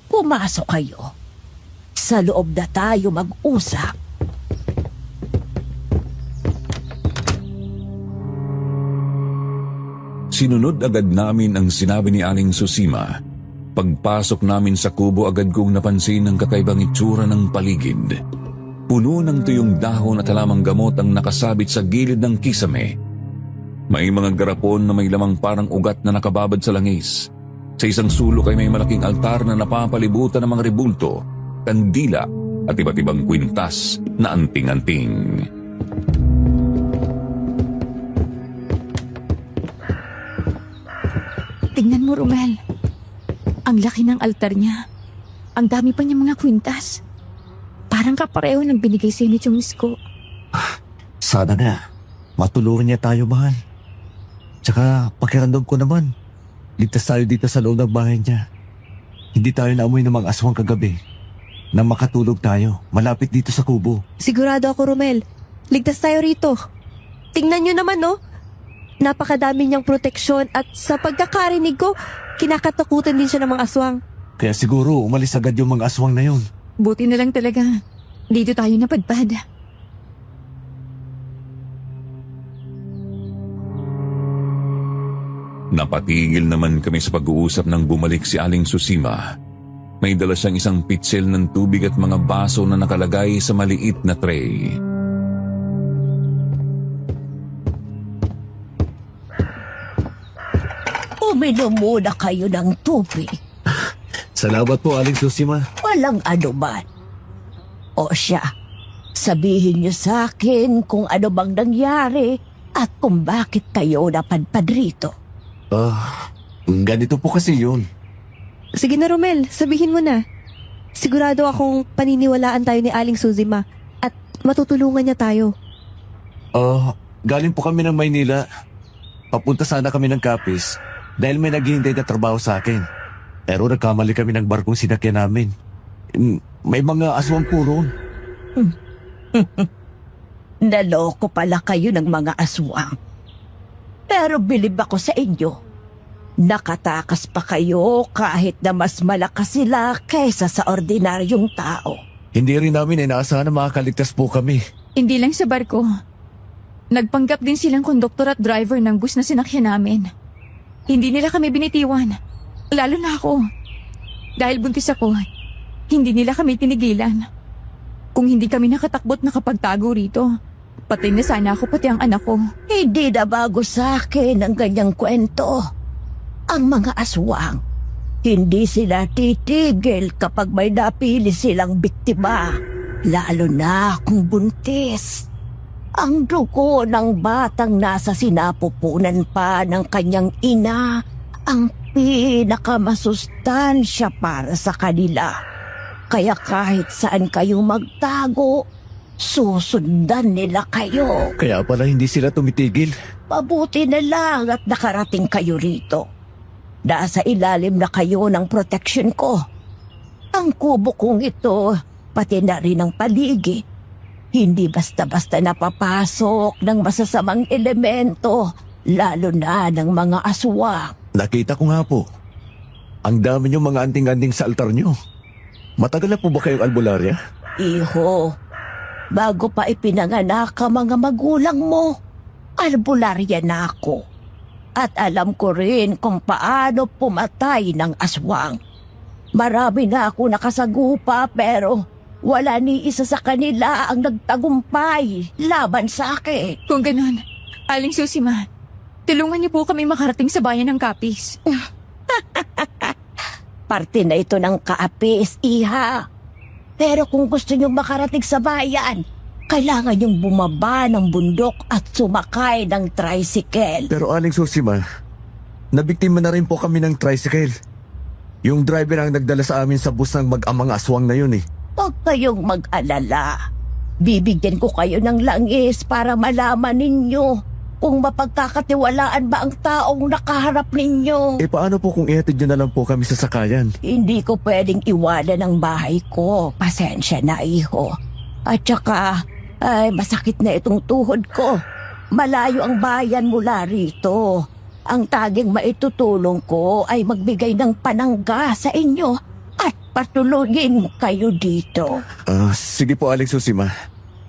Pumasok kayo. Sa loob na tayo mag-usap. Sinunod agad namin ang sinabi ni Aling Susima. Pagpasok namin sa kubo, agad kong napansin ang kakaibang itsura ng paligid. Puno ng tuyong dahon at halamang gamot ang nakasabit sa gilid ng kisame. May mga garapon na may lamang parang ugat na nakababad sa langis. Sa isang sulok ay may malaking altar na napapalibutan ng mga rebulto, kandila at iba't ibang kwintas na anting-anting. Tingnan mo, Romel. Ang laki ng altar niya. Ang dami pa niya mga kwintas. Parang kapareho ng binigay sa ni Chungisko. Sana nga. Matulungan niya tayo, mahal. Tsaka pakiramdam ko naman. Ligtas tayo dito sa loob ng bahay niya. Hindi tayo naamoy ng mga aswang kagabi. Nang makatulog tayo, malapit dito sa kubo. Sigurado ako, Romel. Ligtas tayo rito. Tingnan nyo naman, no? Napakadami niyang proteksyon at sa pagkakarinig ko, kinakatakutan din siya ng mga aswang. Kaya siguro umalis agad yung mga aswang na yun. Buti na lang talaga. Dito tayo napadpad. Napatigil naman kami sa pag-uusap nang bumalik si Aling Susima. May dala siyang isang pitsil ng tubig at mga baso na nakalagay sa maliit na tray. Uminom muna kayo ng tubig. Salamat po, Aling Susima. Walang anuman. O siya, sabihin niyo sa akin kung ano bang nangyari at kung bakit kayo napadpad rito. Ganito po kasi yun. Sige na, Romel. Sabihin mo na. Sigurado akong paniniwalaan tayo ni Aling Suzima at matutulungan niya tayo. Galing po kami ng Maynila. Papunta sana kami ng Capiz dahil may naghihintay na trabaho sa akin. Pero nagkamali kami ng barkong sinakyan namin. May mga aswang po roon. Naloko pala kayo ng mga aswang. Pero bilib ako sa inyo. Nakatakas pa kayo kahit na mas malakas sila kaysa sa ordinaryong tao. Hindi rin namin inaasahan na makakaligtas po kami. Hindi lang sa barko. Nagpanggap din silang konduktor at driver ng bus na sinakyan namin. Hindi nila kami binitiwan. Lalo na ako. Dahil buntis ako, hindi nila kami tinigilan. Kung hindi kami nakatakbot nakapagtago rito, patay na sana ako pati ang anak ko. Hindi na bago sa akin ang ganyang kwento. Ang mga aswang, hindi sila titigil kapag may napili silang biktima. Lalo na kung buntis. Ang dugo ng batang nasa sinapupunan pa ng kanyang ina ang pinakamasustansya para sa kanila. Kaya kahit saan kayo magtago, susundan nila kayo. Kaya pala hindi sila tumitigil. Mabuti na lang at nakarating kayo rito. Nasa ilalim na kayo ng proteksyon ko. Ang kubo kong ito, pati na rin ang paligid. Hindi basta-basta napapasok ng masasamang elemento, lalo na ng mga aswang. Nakita ko nga po. Ang dami niyong mga anting-anting sa altar niyo. Matagal na po ba kayong albularya? Iho, bago pa ipinanganak ang mga magulang mo, albularya na ako. At alam ko rin kung paano pumatay ng aswang. Marami na ako nakasagupa pero wala ni isa sa kanila ang nagtagumpay laban sa akin. Kung ganon, Aling Susima, tulungan niyo po kami makarating sa bayan ng Capiz. Parte na ito ng Capiz, iha. Pero kung gusto niyong makarating sa bayan, kailangan niyong bumaba ng bundok at sumakay ng tricycle. Pero Aling Susima, nabiktima na rin po kami ng tricycle. Yung driver ang nagdala sa amin sa bus ng mag-amang aswang na yun eh. Huwag kayong mag-alala. Bibigyan ko kayo ng langis para malaman ninyo kung mapagkakatiwalaan ba ang taong nakaharap ninyo. Paano po kung ihatid niyo na lang po kami sa sakayan? Hindi ko pwedeng iwanan ang bahay ko. Pasensya na, iho. At saka, masakit na itong tuhod ko. Malayo ang bayan mula rito. Ang taging maitutulong ko ay magbigay ng panangga sa inyo at patulungin kayo dito. Sige po Aling Susima.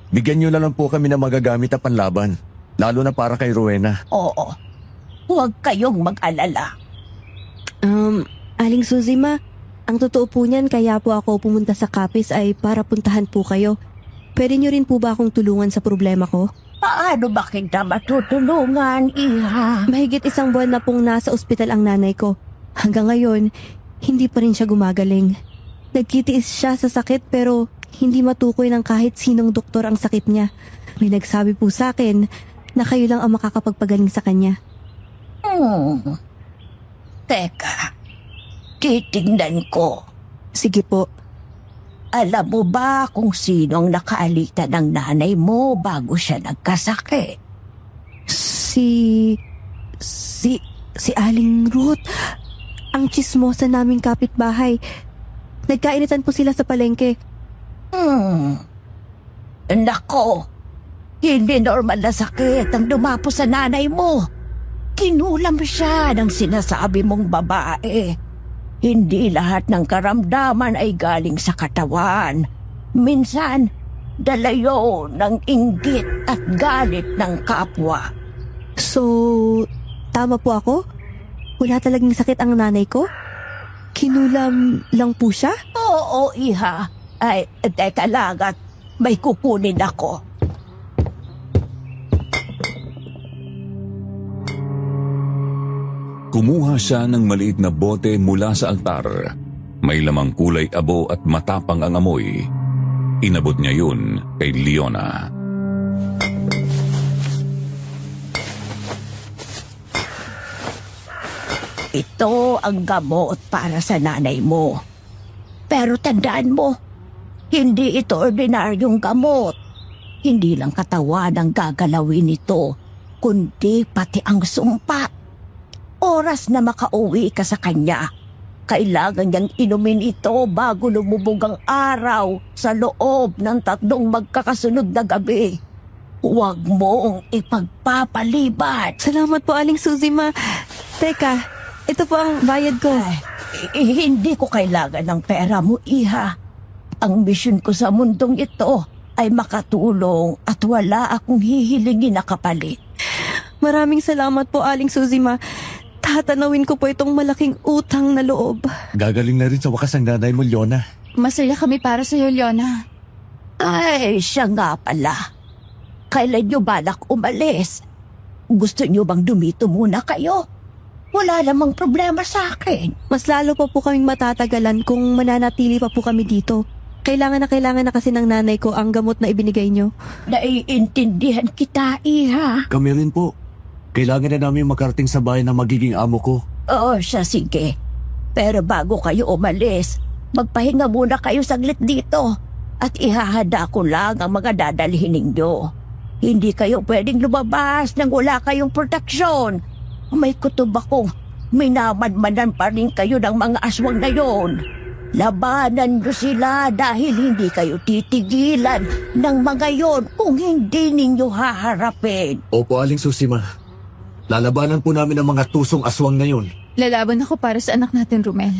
Bigyan niyo na lang po kami ng magagamit na panlaban. Lalo na para kay Rowena. Oo. Huwag kayong mag-alala. Aling Suzima, ang totoo po niyan kaya po ako pumunta sa Capiz ay para puntahan po kayo. Pwede niyo rin po ba akong tulungan sa problema ko? Paano ba kita matutulungan, iha? Mahigit 1 buwan na pong nasa ospital ang nanay ko. Hanggang ngayon, hindi pa rin siya gumagaling. Nagkitiis siya sa sakit pero hindi matukoy ng kahit sinong doktor ang sakit niya. May nagsabi po sa akin na kayo lang ang makakapagpagaling sa kanya. Teka, titignan ko. Sige po. Alam mo ba kung sino ang nakaalitan ng nanay mo bago siya nagkasakit? Si Aling Ruth. Ang chismosa naming kapitbahay. Nagkainitan po sila sa palengke. Nako, hindi normal na sakit ang dumapo sa nanay mo. Kinulam siya ng sinasabi mong babae. Hindi lahat ng karamdaman ay galing sa katawan. Minsan, dala yun ng inggit at galit ng kapwa. So, tama po ako? Wala talagang sakit ang nanay ko? Kinulam lang po siya? Oo, iha. Ay, teka lang at may kukunin ako. Kumuha siya ng maliit na bote mula sa altar. May lamang kulay abo at matapang ang amoy. Inabot niya yun kay Leona. Ito ang gamot para sa nanay mo. Pero tandaan mo, hindi ito ordinaryong gamot. Hindi lang katawan ang gagalawin nito, kundi pati ang sumpa. Oras na makauwi ka sa kanya, kailangan niyang inumin ito bago lumubog ang araw sa loob ng 3 magkakasunod na gabi. Huwag mong ipagpapaliban. Salamat po, Aling Suzima. Teka, ito po ang bayad ko. Hindi ko kailangan ng pera mo, Iha. Ang misyon ko sa mundong ito ay makatulong at wala akong hihilingin na kapalit. Maraming salamat po, Aling Suzima. Tatanawin ko po itong malaking utang na loob. Gagaling na rin sa wakas ang nanay mo, Leona. Masaya kami para sa'yo, Leona. Ay, siya nga pala. Kailan niyo balak umalis? Gusto niyo bang dumito muna kayo? Wala namang problema sa akin. Mas lalo pa po kaming matatagalan kung mananatili pa po kami dito. Kailangan na kasi ng nanay ko ang gamot na ibinigay nyo. Naiintindihan kita, Iha. Kami rin po. Kailangan na namin makarating sa bahay na magiging amo ko. Oo, siya sige. Pero bago kayo umalis, magpahinga muna kayo saglit dito. At ihahanda ko lang ang mga dadalhin ninyo. Hindi kayo pwedeng lumabas nang wala kayong proteksyon. May kutob ako. Minamanmanan pa rin kayo ng mga aswang na yon. Labanan nyo sila dahil hindi kayo titigilan ng mga yon kung hindi ninyo haharapin. Opo, Aling Susima. Lalabanan po namin ang mga tusong aswang na yun. Lalaban ako para sa anak natin, Romel.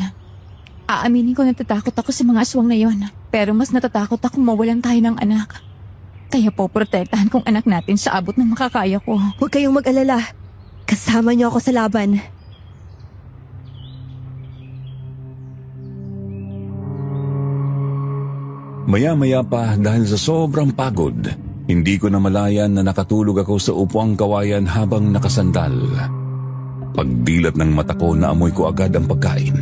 Aaminin ko natatakot ako sa mga aswang na yon. Pero mas natatakot ako mawalan tayo ng anak. Kaya poprotektahan kong anak natin sa abot ng makakaya ko. Huwag kayong mag-alala. Kasama niyo ako sa laban. Maya-maya pa dahil sa sobrang pagod, hindi ko namalayan na nakatulog ako sa upuang kawayan habang nakasandal. Pagdilat ng mata ko, naamoy ko agad ang pagkain.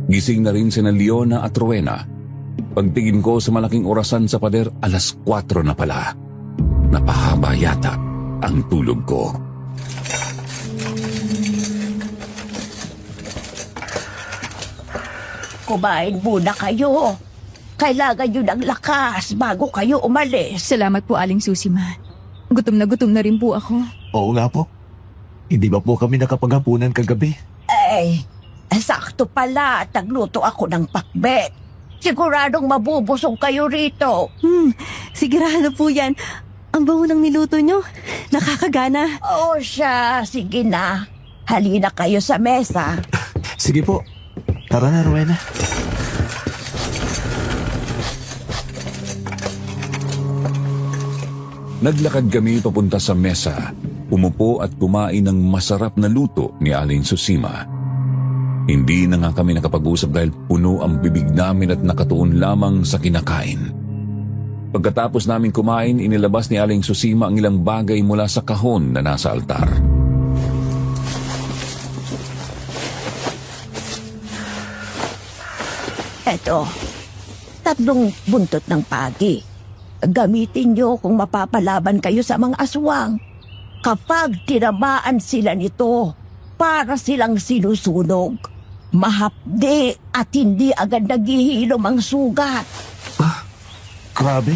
Gising na rin sina Leona at Rowena. Pagtingin ko sa malaking orasan sa pader, 4:00 na pala. Napahaba yata ang tulog ko. Kumain muna kayo. Kailangan nyo ng lakas bago kayo umalis. Salamat po, Aling Susima. Gutom na rin po ako. Oo nga po. Hindi ba po kami nakapaghapunan kagabi? Ay, sakto pala at nagluto ako ng pakbet. Siguradong mabubusog kayo rito. Sigurado po yan. Ang bango ng niluto nyo. Nakakagana. Oo siya, sige na. Halina kayo sa mesa. Sige po. Tara na, Rowena. Naglakad kami papunta sa mesa, umupo at kumain ng masarap na luto ni Aling Susima. Hindi na nga kami nakapag-usap dahil puno ang bibig namin at nakatuon lamang sa kinakain. Pagkatapos namin kumain, inilabas ni Aling Susima ang ilang bagay mula sa kahon na nasa altar. Eto, 3 buntot ng pagi. Gamitin nyo kung mapapalaban kayo sa mga aswang. Kapag tinamaan sila nito, para silang sinusunog. Mahapdi at hindi agad naghihilom ang sugat. Grabe.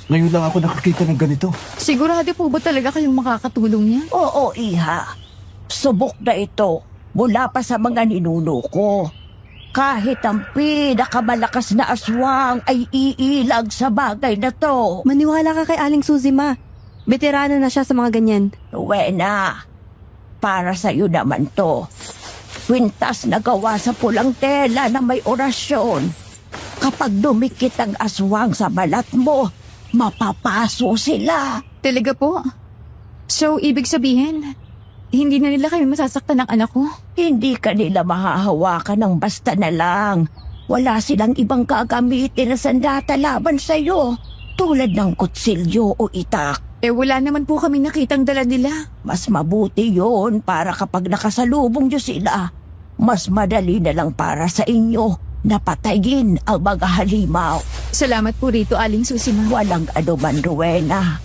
Ngayon lang ako nakakita ng ganito. Sigurado po ba talaga kayong makakatulong niya? Oo, Iha. Subok na ito mula pa sa mga ninuno ko. Kahit ang pinakamalakas na aswang ay iilag sa bagay na to. Maniwala ka kay Aling Suzima. Veterana na siya sa mga ganyan. Wena, para sa'yo naman to. Kwintas na gawa sa pulang tela na may orasyon. Kapag dumikit ang aswang sa balat mo, mapapaso sila. Talaga po? So, ibig sabihin, hindi na nila kami masasaktan ng anak ko? Hindi ka nila mahahawakan ng basta na lang. Wala silang ibang gagamitin na sandata laban sa'yo, tulad ng kutsilyo o itak. Wala naman po kami nakitang dala nila. Mas mabuti yon para kapag nakasalubong nyo sila, mas madali na lang para sa inyo na patayin ang mga halimaw. Salamat po rito, Aling Susima. Walang anuman, Rowena.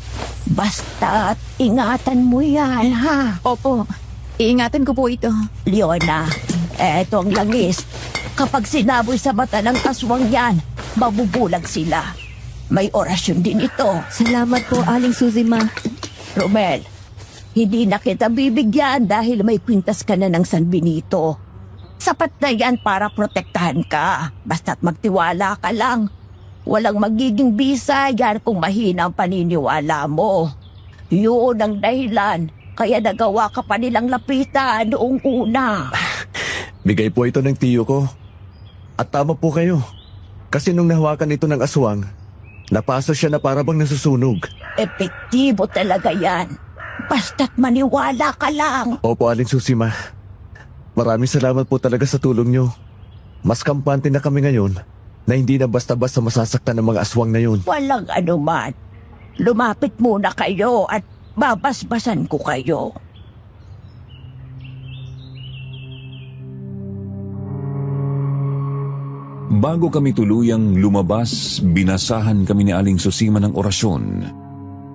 Basta't ingatan mo yan, ha? Opo, iingatan ko po ito. Leona, eto ang langis. Kapag sinaboy sa mata ng aswang yan, mabubulag sila. May orasyon din ito. Salamat po, Aling Susima. Romel, hindi na kita bibigyan dahil may kwintas ka na ng San Benito. Sapat na yan para protektahan ka. Basta't magtiwala ka lang. Walang magiging bisa yan kung mahina ang paniniwala mo. Yun ang dahilan. Kaya nagawa ka pa nilang lapitan noong una. Bigay po ito ng tiyo ko. At tama po kayo. Kasi nung nahawakan ito ng aswang, napaso siya na parabang nasusunog. Epektibo talaga yan. Basta't maniwala ka lang. Opo, Aling Susima. Maraming salamat po talaga sa tulong nyo. Mas kampante na kami ngayon na hindi na basta-basta masasaktan ng mga aswang na yun. Walang anuman. Lumapit muna kayo at babasbasan ko kayo. Bago kami tuluyang lumabas, binasahan kami ni Aling Susima ng orasyon.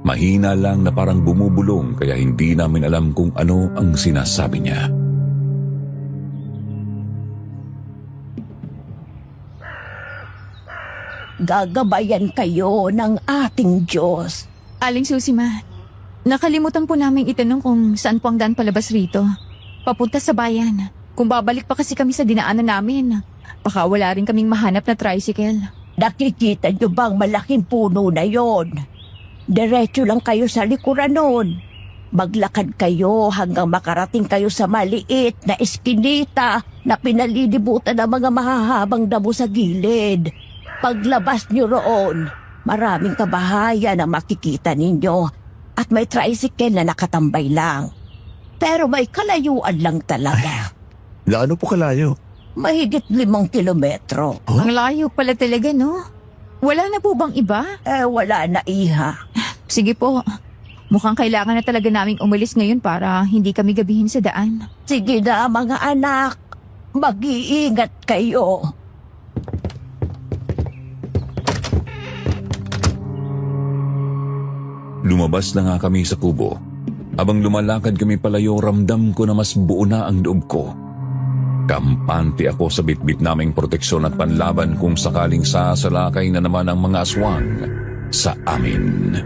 Mahina lang na parang bumubulong kaya hindi namin alam kung ano ang sinasabi niya. Gagabayan kayo ng ating Diyos. Aling Susima, nakalimutan po namin itanong kung saan po ang daan palabas rito. Papunta sa bayan. Kung babalik pa kasi kami sa dinaanan namin, baka wala rin kaming mahanap na tricycle. Nakikita niyo bang malaking puno na yon? Diretso lang kayo sa likuran nun. Maglakad kayo hanggang makarating kayo sa maliit na eskinita na pinalilibutan ng mga mahahabang damo sa gilid. Paglabas niyo roon, maraming kabahayan ang makikita ninyo at may tricycle na nakatambay lang. Pero may kalayuan lang talaga. Gaano po kalayo? Mahigit 5 kilometro. Ang layo pala talaga, no? Wala na po bang iba? Wala na, iha. Sige po. Mukhang kailangan na talaga naming umalis ngayon para hindi kami gabihin sa daan. Sige na, mga anak. Mag-iingat kayo. Lumabas na nga kami sa kubo. Habang lumalakad kami palayo, ramdam ko na mas buo na ang loob ko. Kampante ako sa bitbit naming proteksyon at panlaban kung sakaling sasalakay na naman ang mga aswang sa amin.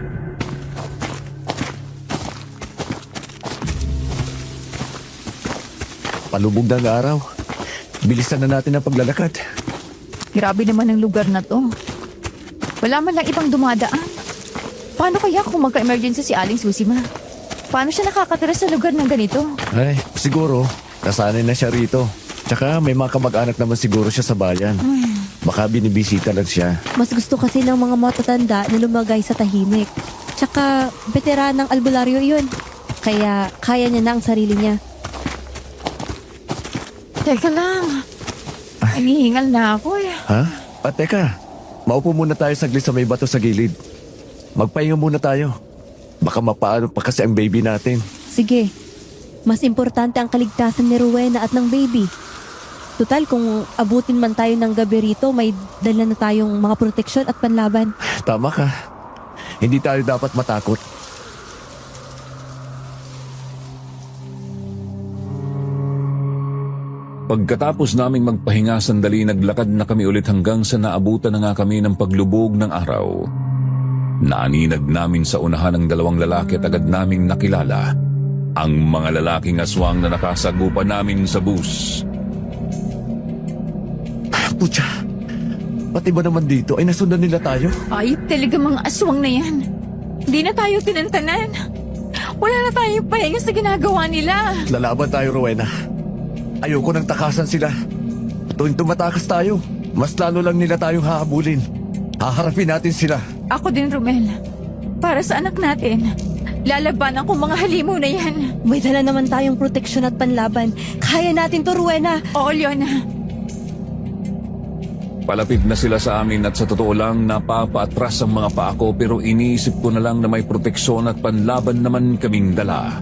Palubog ng araw. Bilisan na natin ang paglalakad. Grabe naman ang lugar na to. Wala man lang ibang dumadaan. Paano kaya kung magka-emergency si Aling Susima? Paano siya nakakatira sa lugar ng ganito? Ay, siguro. Nasanay na siya rito. Tsaka may mga kamag-anak naman siguro siya sa bayan. Baka binibisita lang siya. Mas gusto kasi ng mga matatanda na lumagay sa tahimik. Tsaka, veteranang albularyo yun. Kaya, kaya niya na ang sarili niya. Teka lang. Hinihingal na ako eh. Ha? Teka. Maupo muna tayo saglit sa may bato sa gilid. Magpahinga muna tayo. Baka mapaano pa kasi ang baby natin. Sige. Mas importante ang kaligtasan ni Rowena at ng baby. Tutal, kung abutin man tayo ng gabi rito, may dala na tayong mga proteksyon at panlaban. Tama ka. Hindi tayo dapat matakot. Pagkatapos naming magpahinga sandali, naglakad na kami ulit hanggang sa naabutan na nga kami ng paglubog ng araw. Naaninag namin sa unahan ng 2 lalaki at agad naming nakilala ang mga lalaking aswang na nakasagupa namin sa bus. Putya, pati ba naman dito ay nasundan nila tayo? Ay, talaga mga aswang na yan. Hindi na tayo tinantanan. Wala na tayong pahinga sa ginagawa nila. Lalaban tayo, Rowena. Ayoko nang takasan sila. Tuwing tumatakas tayo, mas lalo lang nila tayong hahabulin. Haharapin natin sila. Ako din, Romel. Para sa anak natin. Lalabanan ko mga halimaw na yan. May dala naman tayong proteksyon at panlaban. Kaya natin to, Rowena. Oo, Leona. Palapit na sila sa amin at sa totoo lang napapaatras ang mga paa ko pero iniisip ko na lang na may proteksyon at panlaban naman kaming dala.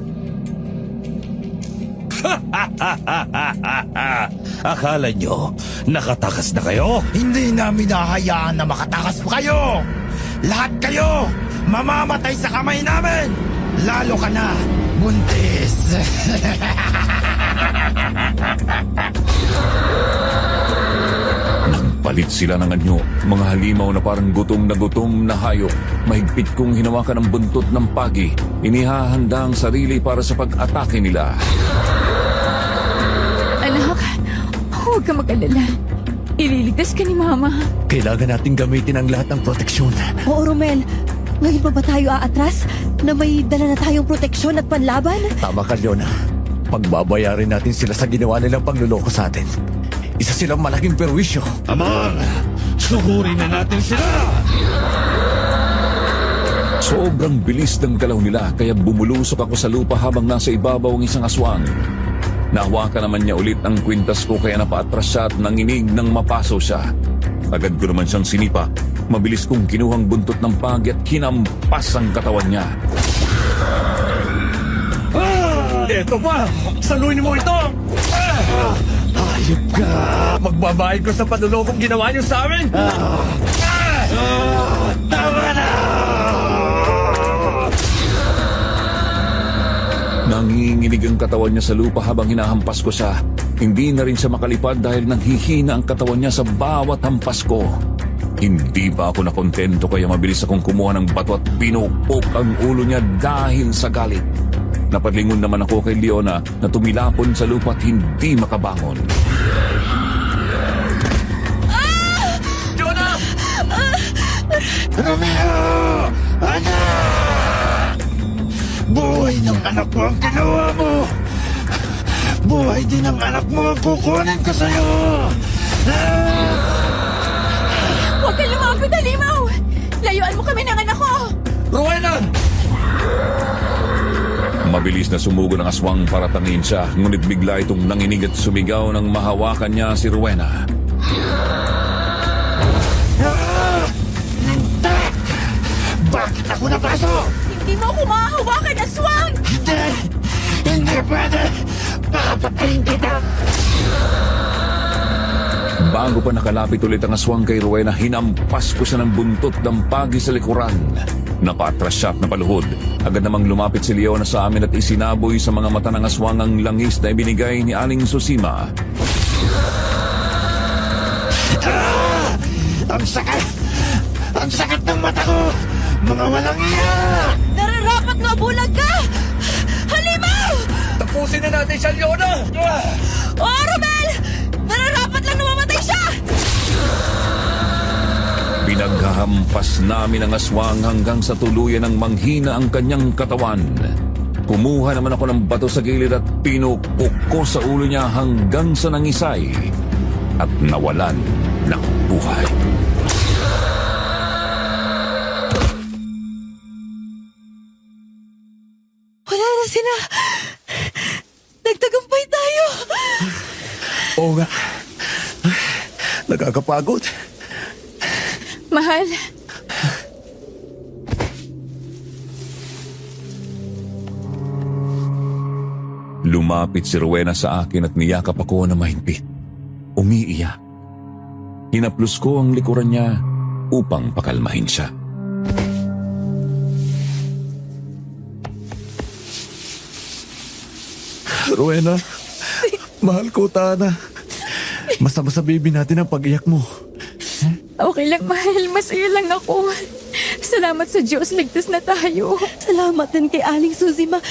Akala nyo, nakatakas na kayo? Hindi namin nahayaan na makatakas pa kayo! Lahat kayo, mamamatay sa kamay namin! Lalo ka na, buntis! Palit sila ng anyo, mga halimaw na parang gutom na hayop. Mahigpit kong hinawakan ang buntot ng pagi. Inihahanda ang sarili para sa pag-atake nila. Anak, huwag ka mag-alala. Ililigtas ka ni Mama. Kailangan nating gamitin ang lahat ng proteksyon. Oo, Romel. Ngayon pa ba tayo aatras? Na may dala na tayong proteksyon at panlaban? Tama ka, Leona. Pagbabayarin natin sila sa ginawa nilang pangluloko sa atin. Isa silang malaking perwisyo. Amor, sugurin na natin sila! Sobrang bilis ng galaw nila kaya bumulusok ako sa lupa habang nasa ibabaw ang isang aswang. Nahawakan naman niya ulit ang kwintas ko kaya napaatras siya at nanginig nang mapaso siya. Agad ko naman siyang sinipa. Mabilis kong kinuhang buntot ng pagi at kinampas ang katawan niya. Eto pa! Saluhin mo ito! Ayop ka! Magbabayad ko sa panulokong ginawa niyo sa amin! Tama na! Nanginginig ang katawan niya sa lupa habang hinahampas ko siya. Hindi na rin siya makalipad dahil nanghihina ang katawan niya sa bawat hampas ko. Hindi pa ako nakontento kaya mabilis akong kumuha ng bato at pinupok ang ulo niya dahil sa galit. Napadlingon naman ako kay Leona na tumilapon sa lupa at hindi makabangon. Leona! Romeo! Anak! Buhay ng anak mo ang ginawa mo! Buhay din ng anak mo ang kukunin ko sa'yo! Huwag kang lumapit, Halimaw! Layuan mo kami ng anak ko! Rowena! Mabilis na sumugo ng aswang para tangin siya, ngunit bigla itong nanginig at sumigaw nang mahawakan niya si Rowena. Lintek! Bakit ako napasok? Hindi mo ako mahahawakan, aswang! Hindi! Hindi pwede! Papatayin kita! Bago pa nakalapit ulit ang aswang kay Rowena, hinampas ko siya ng buntot ng pagi sa likuran. Napatras siya at napaluhod. Agad namang lumapit si Leona sa amin at isinaboy sa mga mata ng aswang ang langis na ibinigay ni Aling Susima. Ang sakit! Ang sakit ng mata ko! Mga walang iya! Nararapat nga bulag ka! Halimaw! Tapusin na natin siya, Leona! Oh, Romel! Nararapat lang na mamatay siya! Pinaghahampas namin ang aswang hanggang sa tuluyan ng manghina ang kanyang katawan. Kumuha naman ako ng bato sa gilid at pinupok ko sa ulo niya hanggang sa nangisay at nawalan ng buhay. Wala na sila. Nagtagumpay tayo. Oo nga. Nakakapagod. Mahal, Lumapit si Rowena sa akin at niyakap ako na mahigpit. Umiiyak. Hinaplos ko ang likuran niya upang pakalmahin siya. Rowena, mahal ko, Tana. Masama sa baby natin ang pag-iyak mo. okay lang, mahal. Masaya lang ako. Salamat sa Diyos, ligtas na tayo. Salamat din kay Aling Susima.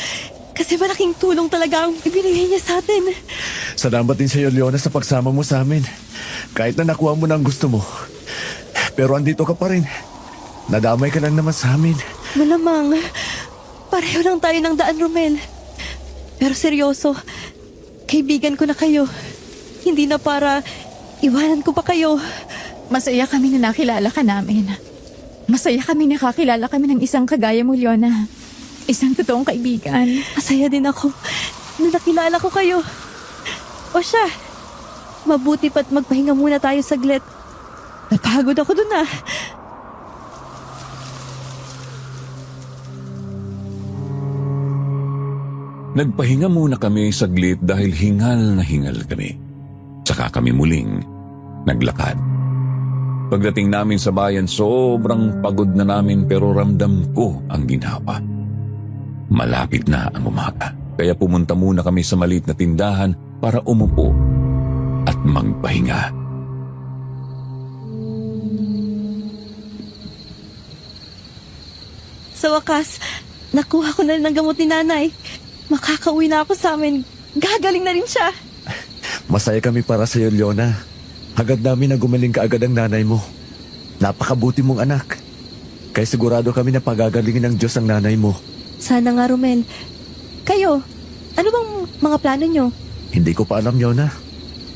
Kasi malaking tulong talaga ang ibinigay niya sa atin. Salamat din sa iyo, Leona, sa pagsama mo sa amin. Kahit na nakuha mo na ang gusto mo. Pero andito ka pa rin. Nadamay ka lang naman sa amin. Malamang, pareho lang tayo ng daan, Romel. Pero seryoso, kaibigan ko na kayo. Hindi na para iwanan ko pa kayo. Masaya kami na nakilala ka namin. Masaya kami nakakilala kami ng isang kagaya mo, Leona. Isang totoong kaibigan. Masaya din ako na nakilala ko kayo. O siya, mabuti pa't magpahinga muna tayo saglit. Napagod ako dun ah. Nagpahinga muna kami saglit dahil hingal na hingal kami. Tsaka kami muling naglakad. Pagdating namin sa bayan, sobrang pagod na namin pero ramdam ko ang ginhawa. Malapit na ang umaga, kaya pumunta muna kami sa maliit na tindahan para umupo at magpahinga. Sa wakas, nakuha ko na rin ang gamot ni nanay. Makakauwi na ako sa amin. Gagaling na rin siya. Masaya kami para sa iyo, Leona. Hagad namin na gumaling ka agad ang nanay mo. Napakabuti mong anak. Kaya sigurado kami na pagagalingin ng Diyos ang nanay mo. Sana nga, Romel. Kayo, ano bang mga plano nyo? Hindi ko pa alam, Leona.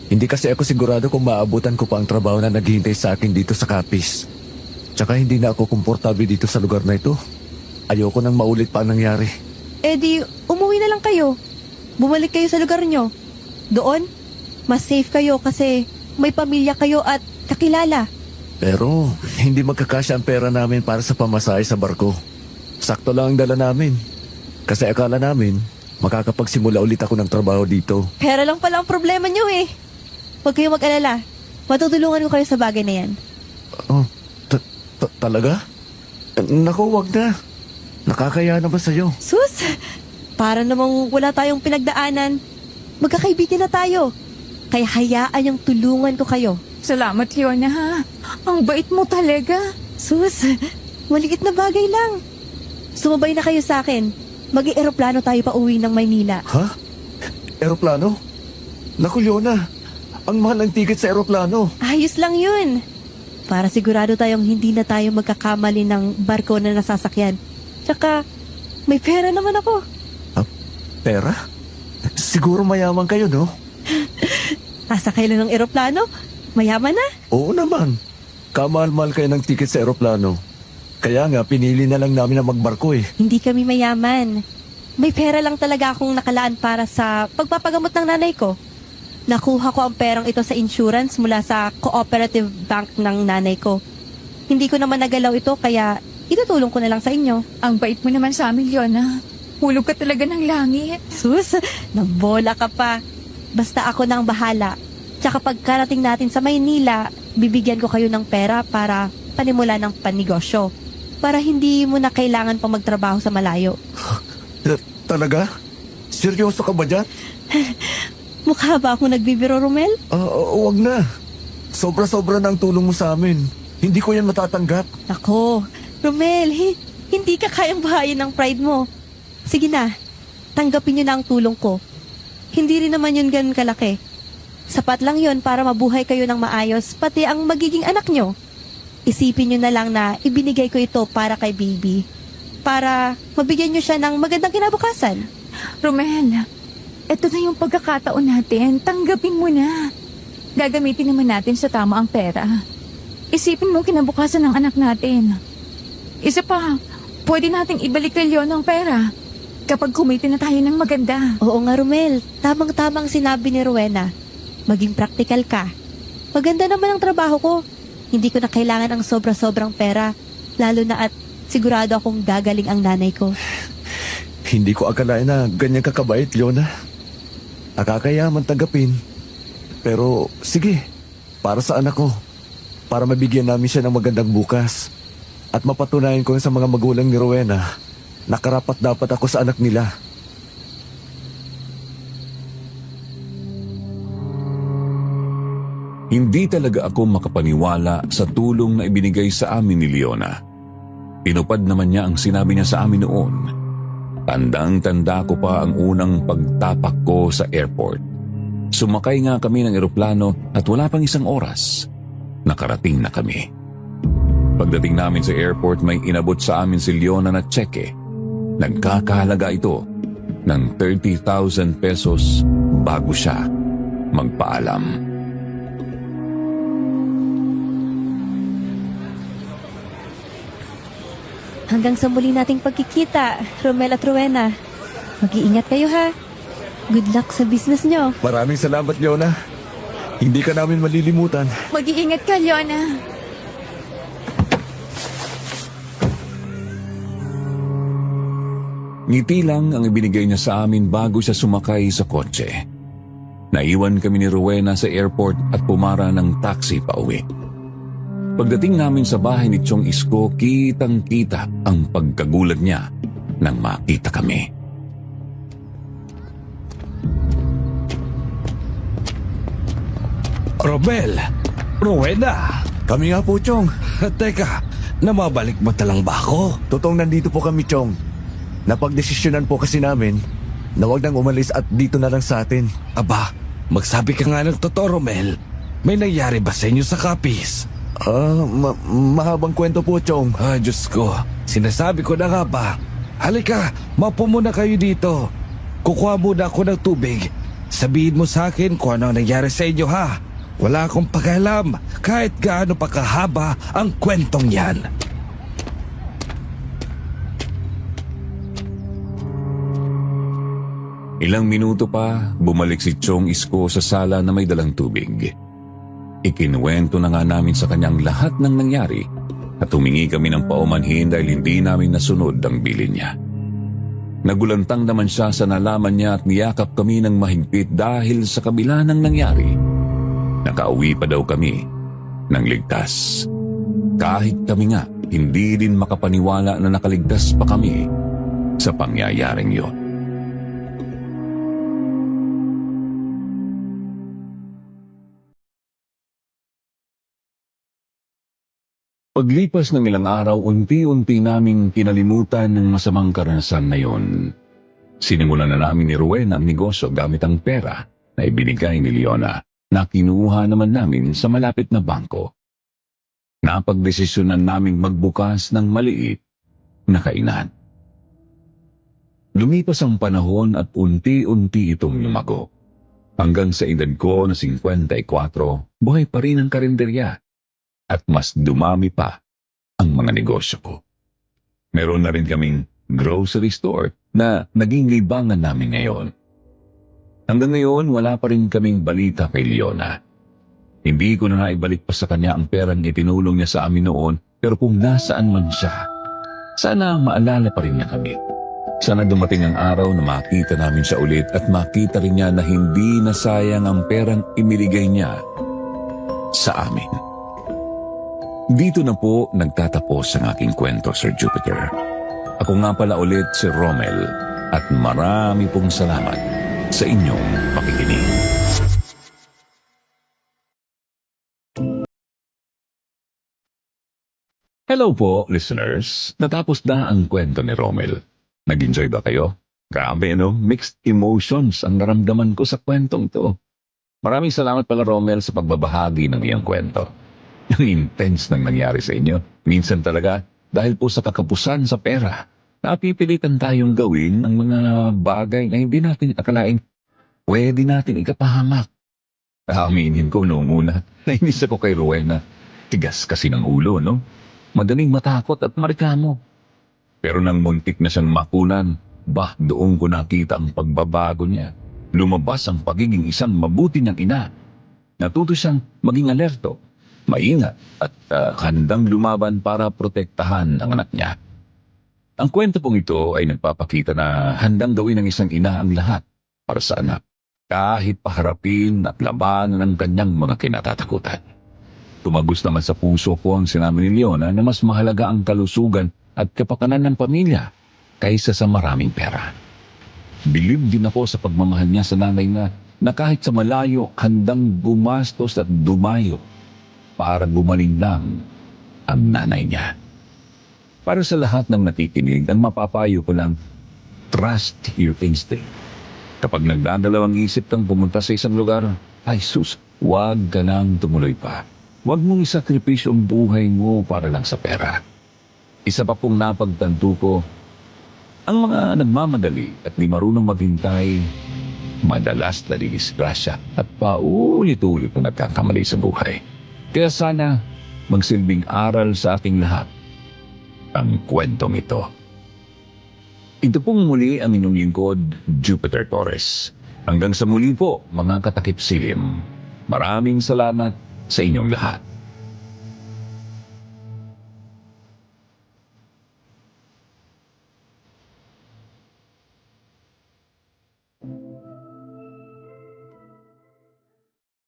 Hindi kasi ako sigurado kung maabutan ko pa ang trabaho na naghihintay sa akin dito sa Capiz. Tsaka hindi na ako komportable dito sa lugar na ito. Ayoko nang maulit pa ang nangyari. Eh di, umuwi na lang kayo. Bumalik kayo sa lugar nyo. Doon, mas safe kayo kasi may pamilya kayo at kakilala. Pero hindi magkakasya ang pera namin para sa pamasahe sa barko. Sakto lang ang dala namin. Kasi akala namin, makakapagsimula ulit ako ng trabaho dito. Pera lang pala ang problema nyo eh. Huwag kayong mag-alala. Matutulungan ko kayo sa bagay na yan. Oh, talaga? Naku, wag na. Nakakaya na ba sa'yo? Sus, para namang wala tayong pinagdaanan. Magkakaibigan na tayo. Kaya hayaan yung tulungan ko kayo. Salamat, Leona, ha? Ang bait mo talaga. Sus, maliit na bagay lang. Sumabay na kayo sa akin. Mag-eroplano tayo pa uwi ng Maynila. Ha? Eroplano? Naku, Leona. Ang mahal ng tiket sa eroplano. Ayos lang yun. Para sigurado tayong hindi na tayo magkakamali ng barko na nasasakyan. Tsaka, may pera naman ako. Pera? Siguro mayaman kayo, no? Sasakay lang ng eroplano? Mayaman na? Oo naman. Kamahal-mahal kayo ng tiket sa eroplano. Kaya nga, pinili na lang namin na magbarko eh. Hindi kami mayaman. May pera lang talaga akong nakalaan para sa pagpapagamot ng nanay ko. Nakuha ko ang perang ito sa insurance mula sa cooperative bank ng nanay ko. Hindi ko naman nagalaw ito kaya itutulong ko na lang sa inyo. Ang bait mo naman sa amin, Leona. Hulog ka talaga ng langit. Sus, nabola ka pa. Basta ako nang bahala. Tsaka pagkarating natin sa Maynila, bibigyan ko kayo ng pera para panimula ng panegosyo. Para hindi mo na kailangan pa magtrabaho sa malayo. Talaga? Seryoso ka ba dyan? Mukha ba akong nagbibiro, Romel? Wag na. Sobra-sobra na ang tulong mo sa amin. Hindi ko yan matatanggap. Ako, Romel, hindi ka kayang bahayin ng pride mo. Sige na, tanggapin nyo na ang tulong ko. Hindi rin naman yun ganun kalaki. Sapat lang yun para mabuhay kayo ng maayos, pati ang magiging anak nyo. Isipin nyo na lang na ibinigay ko ito para kay baby. Para mabigyan nyo siya ng magandang kinabukasan. Romel, eto na yung pagkakataon natin. Tanggapin mo na. Gagamitin naman natin sa tama ang pera. Isipin mo kinabukasan ng anak natin. Isa pa, pwede nating ibalik kay Leon ang pera kapag kumita na tayo ng maganda. Oo nga, Romel. Tamang-tamang sinabi ni Rowena. Maging praktikal ka. Maganda naman ang trabaho ko. Hindi ko na kailangan ang sobra-sobrang pera. Lalo na at sigurado akong gagaling ang nanay ko. Hindi ko akalain na ganyan kakabait, Leona. Nakakayaman tanggapin. Pero sige, para sa anak ko. Para mabigyan namin siya ng magandang bukas. At mapatunayan ko sa mga magulang ni Rowena na karapat dapat ako sa anak nila. Hindi talaga ako makapaniwala sa tulong na ibinigay sa amin ni Leona. Tinupad naman niya ang sinabi niya sa amin noon. Tandang-tanda ko pa ang unang pagtapak ko sa airport. Sumakay nga kami ng eroplano at wala pang isang oras. Nakarating na kami. Pagdating namin sa airport, may inabot sa amin si Leona na tseke. Nagkakahalaga ito ng 30,000 pesos bago siya magpaalam. Hanggang sa muli nating pagkikita, Romel at Rowena. Mag-iingat kayo ha. Good luck sa business nyo. Maraming salamat, Leona. Hindi ka namin malilimutan. Mag-iingat ka, Leona. Ngiti lang ang ibinigay niya sa amin bago siya sumakay sa kotse. Naiwan kami ni Rowena sa airport at pumara ng taxi pa uwi. Pagdating namin sa bahay ni Chong Isko, kitang-kita ang pagkagulat niya nang makita kami. Romel! Rowena! Kami nga po, Chong. Teka, namabalik mo talang ba ako? Totoong nandito po kami, Chong. Napagdesisyonan po kasi namin na wag nang umalis at dito na lang sa atin. Aba, magsabi ka nga ng totoo, Romel. May nangyari ba sa inyo sa Capiz? Mahabang kwento po, Chong. Diyos ko, sinasabi ko na nga ba? Halika, mapo muna kayo dito. Kukuha muna ako ng tubig. Sabihin mo sa akin kung ano ang nangyari sa inyo, ha? Wala akong pakialam kahit gaano pa kahaba ang kwentong yan. Ilang minuto pa, bumalik si Chong Isko sa sala na may dalang tubig. Ikinuwento na nga namin sa kanyang lahat ng nangyari at humingi kami ng paumanhin dahil hindi namin nasunod ang bilin niya. Nagulantang naman siya sa nalaman niya at niyakap kami ng mahigpit dahil sa kabila ng nangyari. Nakauwi pa daw kami ng ligtas. Kahit kami nga, hindi din makapaniwala na nakaligtas pa kami sa pangyayaring yon. Paglipas ng ilang araw, unti-unti naming kinalimutan ng masamang karanasan na yon. Sinimulan na namin ni Rowena ang negosyo gamit ang pera na ibinigay ni Leona na kinuha naman namin sa malapit na bangko. Napagdesisyonan naming magbukas ng maliit na kainan. Lumipas ang panahon at unti-unti itong lumago. Hanggang sa edad ko na 54, buhay pa rin ang karinderya. At mas dumami pa ang mga negosyo ko. Meron na rin kaming grocery store na naging libangan namin ngayon. Hanggang ngayon, wala pa rin kaming balita kay Leona. Hindi ko na naibalik pa sa kanya ang perang itinulong niya sa amin noon, pero kung nasaan man siya, sana maalala pa rin niya kami. Sana dumating ang araw na makita namin siya ulit at makita rin niya na hindi nasayang ang perang imiligay niya sa amin. Dito na po nagtatapos ang aking kwento, Sir Jupiter. Ako nga pala ulit si Romel at marami pong salamat sa inyong pakikinig. Hello po, listeners. Natapos na ang kwento ni Romel. Nag-enjoy ba kayo? Grabe, no? Mixed emotions ang naramdaman ko sa kwentong to. Maraming salamat pala, Romel, sa pagbabahagi ng iyong kwento. Ang intense nang nangyari sa inyo. Minsan talaga, dahil po sa kakapusan sa pera, napipilitan tayong gawin ang mga bagay na hindi natin akalaing pwede natin ikapahamak. Aminin ko noong una, nainis ako kay Rowena. Tigas kasi ng ulo, no? Madaling matakot at mareklamo. Pero nang muntik na siyang makunan, doon ko nakita ang pagbabago niya. Lumabas ang pagiging isang mabuti niyang ina. Natuto siyang maging alerto, maingat at handang lumaban para protektahan ang anak niya. Ang kwento pong ito ay nagpapakita na handang gawin ng isang ina ang lahat para sa anak, kahit paharapin at labanan ng kanyang mga kinatatakutan. Tumagos naman sa puso ko ang sinabi ni Leona na mas mahalaga ang kalusugan at kapakanan ng pamilya kaysa sa maraming pera. Bilib din ako sa pagmamahal niya sa nanay na kahit sa malayo handang gumastos at dumayo para gumaling lang ang nanay niya. Para sa lahat ng nakikinig, ang mapapayo ko lang, trust your instinct. Kapag nagdadalawang isip kang pumunta sa isang lugar, ay sus, huwag ka nang tumuloy pa. Huwag mong isakripisyo ang buhay mo para lang sa pera. Isa pa pong napagtanto ko, ang mga nagmamadali at di marunong maghintay, madalas nadidisgrasya at paulit-ulit na nagkakamali sa buhay. Kaya sana magsilbing aral sa ating lahat ang kwentong ito. Ito pong muli ang inyong lingkod, Jupiter Torres. Hanggang sa muli po, mga katakip silim. Maraming salamat sa inyong lahat.